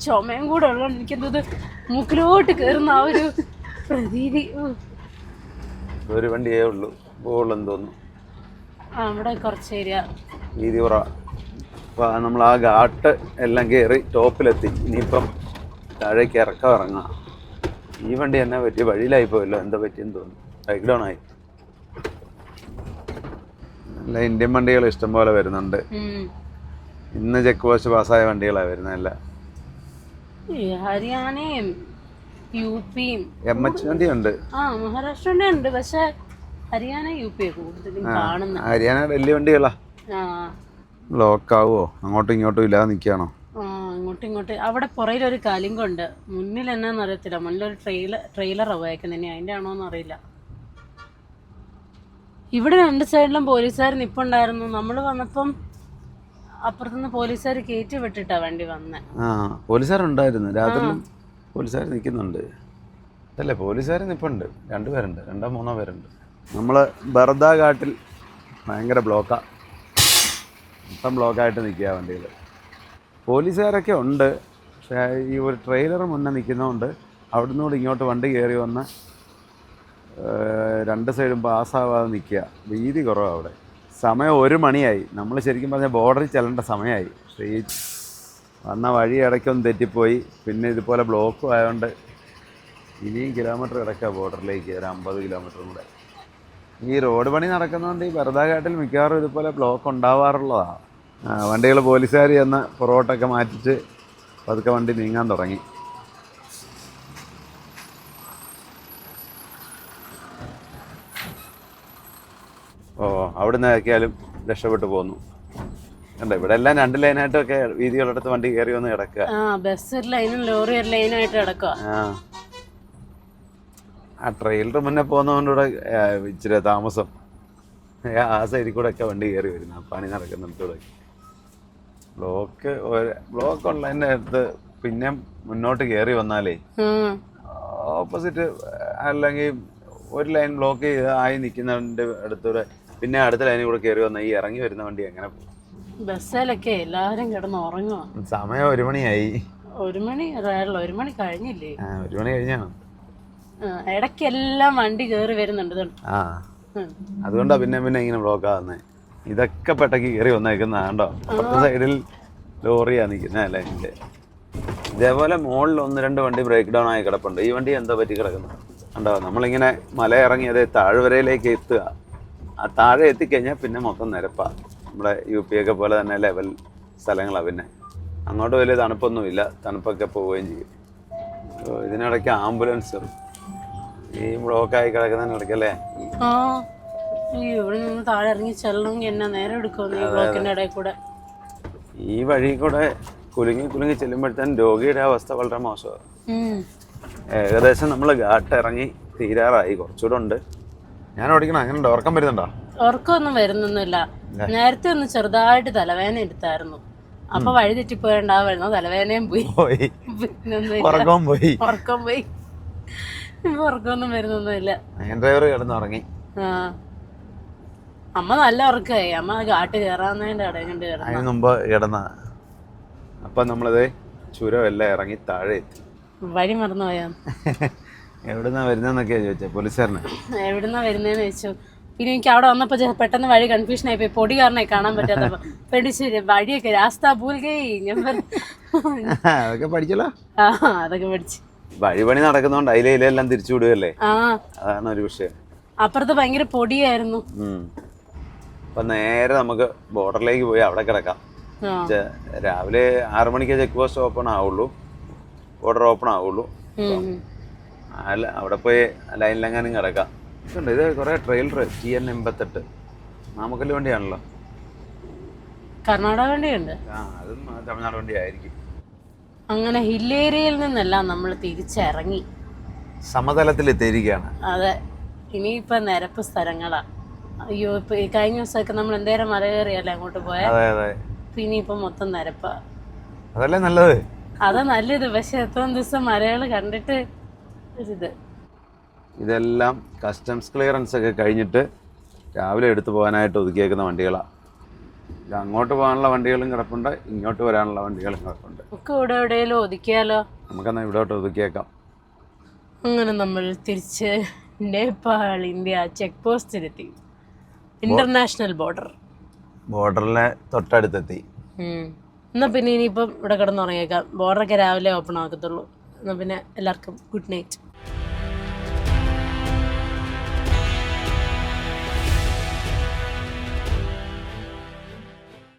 ചുമയും കൂടെ ഉള്ളതുകൊണ്ട് എനിക്കെന്തത് മൂക്കിലോട്ട് കയറുന്ന ആ ഒരു പ്രതീതി. ഒരു വണ്ടിയേ ഉള്ളൂ പോകുള്ളെന്ന് തോന്നുന്നു. അവിടെ കുറച്ച് ഏരിയ വീതി കുറവാ. അപ്പോൾ നമ്മൾ ആ ഘാട്ട് എല്ലാം കയറി ടോപ്പിലെത്തി. ഇനിയിപ്പം താഴേക്ക് ഇറങ്ങാം. ഈ വണ്ടി തന്നെ പറ്റിയ വഴിയിലായി പോയല്ലോ, എന്താ പറ്റിയെന്ന് തോന്നുന്നു. ബ്രേക്ക് ഡൗൺ ആയി. നല്ല ഇന്ത്യൻ വണ്ടികൾ ഇഷ്ടംപോലെ വരുന്നുണ്ട്. ഇന്ന് ചെക്ക് പോസ്റ്റ് പാസ്സായ വണ്ടികളാണ് വരുന്നതല്ല. ഹരിയാനയും UP MH വണ്ടിയുണ്ട്, മഹാരാഷ്ട്രന്റെ ഉണ്ട്. പക്ഷെ ഹരിയാന UP കൂടുതലും കാണുന്നത്. ഹരിയാന വലിയ വണ്ടികളാ. ബ്ലോക്ക് ആവുമോ? അങ്ങോട്ടും ഇങ്ങോട്ടും ഇല്ലാതെ നിൽക്കുകയാണോ? അങ്ങോട്ടും ഇങ്ങോട്ടും. അവിടെ പുറയിലൊരു കലിങ്കുണ്ട്, മുന്നിൽ എന്നാന്ന് അറിയത്തില്ല. മുന്നിലൊരു ട്രെയിലറാണ് പോയേക്കുന്നത്, അതിൻ്റെ ആണോന്ന് അറിയില്ല. ഇവിടെ 2 സൈഡിലും പോലീസുകാർ നിപ്പുണ്ടായിരുന്നു. നമ്മൾ വന്നപ്പം അപ്പുറത്തുനിന്ന് പോലീസുകാർ കയറ്റി വിട്ടിട്ടാ വണ്ടി വന്നേ. പോലീസുകാരുണ്ടായിരുന്നു, രാത്രിയിലും പോലീസുകാർ നിൽക്കുന്നുണ്ട്. അല്ലേ, പോലീസുകാർ നിൽപ്പുണ്ട്. 2 പേരുണ്ട്, 2-3 പേരുണ്ട്. നമ്മൾ ബർദ ഘാട്ടിൽ ഭയങ്കര ബ്ലോക്കാണ്. മൊത്തം ബ്ലോക്കായിട്ട് നിൽക്കുക വണ്ടികൾ. പോലീസുകാരൊക്കെ ഉണ്ട്, പക്ഷേ ഈ ഒരു ട്രെയിലർ മുന്നേ നിൽക്കുന്നതുകൊണ്ട് അവിടുന്ന് കൂടി ഇങ്ങോട്ട് വണ്ടി കയറി വന്ന് 2 സൈഡും പാസ്സാവാതെ നിൽക്കുക. വീതി കുറവാണ് അവിടെ. സമയം 1 മണിയായി. നമ്മൾ ശരിക്കും പറഞ്ഞാൽ ബോർഡറിൽ ചെല്ലേണ്ട സമയമായി. പക്ഷേ ഈ വന്ന വഴി ഇടയ്ക്കൊന്ന് തെറ്റിപ്പോയി. പിന്നെ ഇതുപോലെ ബ്ലോക്കും ആയതുകൊണ്ട് ഇനിയും കിലോമീറ്റർ കിടക്കുക ബോർഡറിലേക്ക്, ഒരു 50 കിലോമീറ്ററും കൂടെ. ഈ റോഡ് പണി നടക്കുന്നതുകൊണ്ട് ഈ ബർദ ഘാട്ടിൽ മിക്കവാറും ഇതുപോലെ ബ്ലോക്ക് ഉണ്ടാവാറുള്ളതാണ്. വണ്ടികൾ പോലീസുകാർ ചെന്ന് പുറകോട്ടൊക്കെ മാറ്റിച്ച് പതുക്കെ വണ്ടി നീങ്ങാൻ തുടങ്ങി. അവിടുന്ന് ആക്കിയാലും രക്ഷപ്പെട്ടു പോന്നു. കണ്ടോ, ഇവിടെ എല്ലാം 2 ലൈനായിട്ടൊക്കെ വീതികളെടുത്ത് വണ്ടി കയറി വന്ന് കിടക്കുക. ബസ് ഒരു ലൈനും ലോറി ഒരു ലൈനായിട്ട് കിടക്കുക. ആ ട്രെയിലർ മുന്നേ പോകുന്നതുകൊണ്ടിവിടെ ഇച്ചിരി താമസം. ആ സൈഡിൽ കൂടെ ഒക്കെ വണ്ടി കയറി വരുന്ന പണി നടക്കുന്നിടത്തൂടെ. ബ്ലോക്ക് ഉള്ളതിൻ്റെ അടുത്ത് പിന്നെ മുന്നോട്ട് കയറി വന്നാലേ ഓപ്പോസിറ്റ് അല്ലെങ്കിൽ ഒരു ലൈൻ ബ്ലോക്ക് ചെയ്ത് ആയി നിൽക്കുന്നതിൻ്റെ അടുത്തൂടെ പിന്നെ അടുത്ത ലൈനിൽ കൂടെ കയറി വന്നാൽ ഈ ഇറങ്ങി വരുന്ന വണ്ടി എങ്ങനെ പോകും? ബസ്സിലൊക്കെ എല്ലാവരും കിടന്ന് ഉറങ്ങുക. സമയം 1 മണിയായി. 1 മണി 1 മണി കഴിഞ്ഞില്ലേ? 1 മണി കഴിഞ്ഞാണ്. ഇടയ്ക്കെല്ലാം വണ്ടി കയറി വരുന്നുണ്ട്. അതുകൊണ്ടാ പിന്നെ ഇങ്ങനെ ബ്ലോക്ക് ആവുന്നത്. ഇതൊക്കെ പെട്ടക്ക് കയറി വന്നേക്കുന്ന കണ്ടോ, അപ്പുറത്തെ സൈഡിൽ ലോറിയാ നിൽക്കുന്നത് അല്ലേ. ഇതേപോലെ മുകളിൽ 1-2 വണ്ടി ബ്രേക്ക് ഡൗൺ ആയി കിടപ്പുണ്ട്. ഈ വണ്ടി എന്താ പറ്റി കിടക്കുന്നത് കണ്ടോ. നമ്മളിങ്ങനെ മല ഇറങ്ങി അതേ താഴ്വരയിലേക്ക് എത്തുക. ആ താഴെ എത്തിക്കഴിഞ്ഞാൽ പിന്നെ മൊത്തം നിരപ്പാണ്. നമ്മുടെ UP ഒക്കെ പോലെ തന്നെ ലെവൽ സ്ഥലങ്ങളാണ്. പിന്നെ അങ്ങോട്ട് വലിയ തണുപ്പൊന്നുമില്ല, തണുപ്പൊക്കെ പോവുകയും ചെയ്യും. ഇതിനിടയ്ക്ക് ആംബുലൻസ് ഈ ബ്ലോക്കായി കിടക്കുന്നതിനിടയ്ക്കല്ലേ. ഇവിടെ നിന്ന് താഴെ ഇറങ്ങി ചെല്ലണമെങ്കിൽ എന്നാ നേരം എടുക്കും ഈ ബ്ലോക്കിന്റെ ഇടയിൽ കൂടെ. ഈ വഴി കൂടെ കുലുങ്ങി ചെല്ലുമ്പോഴത്തേനും രോഗിയുടെ അവസ്ഥ വളരെ മോശമാണ്. ഏകദേശം നമ്മൾ ഘാട്ട് ഇറങ്ങി തീരാറായി, കുറച്ചുകൂടെ ഉണ്ട്. ഞാൻ ഓടിക്കണം. അങ്ങനെ ഉറക്കം വരുന്നുണ്ടോ? ഉറക്കമൊന്നും വരുന്നൊന്നുമില്ല. നേരത്തെ ഒന്ന് ചെറുതായിട്ട് തലവേദന എടുത്തായിരുന്നു. അപ്പൊ വഴി തെറ്റിപ്പോയിണ്ടാവുമായിരുന്നു, തലവേദനയും പോയി. ഉറക്കം പോയി. ഇപ്പൊ ഉറക്കമൊന്നും വരുന്നൊന്നുമില്ല. ഡ്രൈവർ കിടന്നുറങ്ങി. അമ്മ നല്ല ഉറക്കമായി. അമ്മ കാട്ട് കയറാന്നതിന്റെ ഇടം കണ്ട് കിടന്നു. അതിന് മുമ്പ് കിടന്ന. അപ്പൊ നമ്മളിത് ചുരമെല്ലാം ഇറങ്ങി താഴെ എത്തി. വഴി മറന്നുപോയാ? എവിടുന്നാ വരുന്നതെന്നൊക്കെയാ ചോദിച്ചേ പോലീസുകാരന്. എവിടുന്നാ വരുന്നതെന്ന് ചോദിച്ചു. പിന്നെ എനിക്ക് അവിടെ വന്നപ്പോ പെട്ടെന്ന് വഴി കൺഫ്യൂഷൻ ആയിപ്പോയി. പൊടി കാരണമായി കാണാൻ പറ്റാത്തപ്പോ പേടിച്ചു. വഴിയൊക്കെ രാസ്ത ഭൂൽ ഗയി ഞാൻ അതൊക്കെ പഠിച്ചല്ലോ. അതൊക്കെ പഠിച്ചു. വഴിപണി നടക്കുന്നോണ്ട് അതിലെല്ലാം തിരിച്ചു വിടുകയല്ലേ, അതാണ് ഒരു വിഷയം. അപ്പുറത്ത് ഭയങ്കര പൊടിയായിരുന്നു. അപ്പൊ നേരെ നമുക്ക് ബോർഡറിലേക്ക് പോയി അവിടെ കിടക്കാം. രാവിലെ 6 മണിക്ക് ചെക്ക് പോസ്റ്റ് ഓപ്പൺ ആവുള്ളൂ, ബോർഡർ ഓപ്പൺ ആവുള്ളൂ. അവിടെ പോയി ലൈനിലെങ്ങാനും കിടക്കാം. ഇത് കുറെ ട്രെയിലർ TN 88 നാമക്കല് വണ്ടിയാണല്ലോ. കർണാടക വണ്ടിയുണ്ട്. അതും തമിഴ്നാട് വണ്ടി ആയിരിക്കും. അങ്ങനെ ഹില്ലേരിയയിൽ നിന്നെല്ലാം നമ്മൾ തിരിച്ചിറങ്ങി സമതലത്തിൽ എത്തിയിരിക്കുകയാണ്. അതെ, ഇനിയിപ്പൊ നിരപ്പ് സ്ഥലങ്ങളാ. അയ്യോ, ഇപ്പൊ കഴിഞ്ഞ ദിവസമൊക്കെ നമ്മൾ എന്തേരം മല കയറിയല്ലേ അങ്ങോട്ട് പോയാ. പിന്നെ ഇപ്പൊ മൊത്തം നിരപ്പാ. അതല്ലേ നല്ലത്. അതാ നല്ലത്. പക്ഷെ എത്രയും ദിവസം മലകള് കണ്ടിട്ട് ഒരിത്. ഇതെല്ലാം കസ്റ്റംസ് ക്ലിയറൻസ് ഒക്കെ കഴിഞ്ഞിട്ട് രാവിലെ എടുത്തു പോകാനായിട്ട് ഒതുക്കിയേക്കുന്ന വണ്ടികളാണ്. അങ്ങോട്ട് പോകാനുള്ള വണ്ടികളും കിടപ്പുണ്ട്, ഇങ്ങോട്ട് വരാനുള്ള വണ്ടികളും കിടപ്പുണ്ട്. ഒക്കെ ഇവിടെ എവിടെയെങ്കിലും ഒതുക്കിയാലോ? നമുക്കെന്നാ ഇവിടോട്ട് ഒതുക്കിയേക്കാം. അങ്ങനെ നമ്മൾ തിരിച്ച് നേപ്പാൾ ഇന്ത്യ ചെക്ക് പോസ്റ്റിലെത്തി. ഇന്റർനാഷണൽ ബോർഡറിലെ തൊട്ടടുത്തെത്തി. എന്നാ പിന്നെ ഇനിയിപ്പം ഇവിടെ കിടന്നുറങ്ങിയേക്കാം. ബോർഡറൊക്കെ രാവിലെ ഓപ്പൺ ആക്കത്തുള്ളൂ. എന്നാ പിന്നെ എല്ലാവർക്കും ഗുഡ് നൈറ്റ്.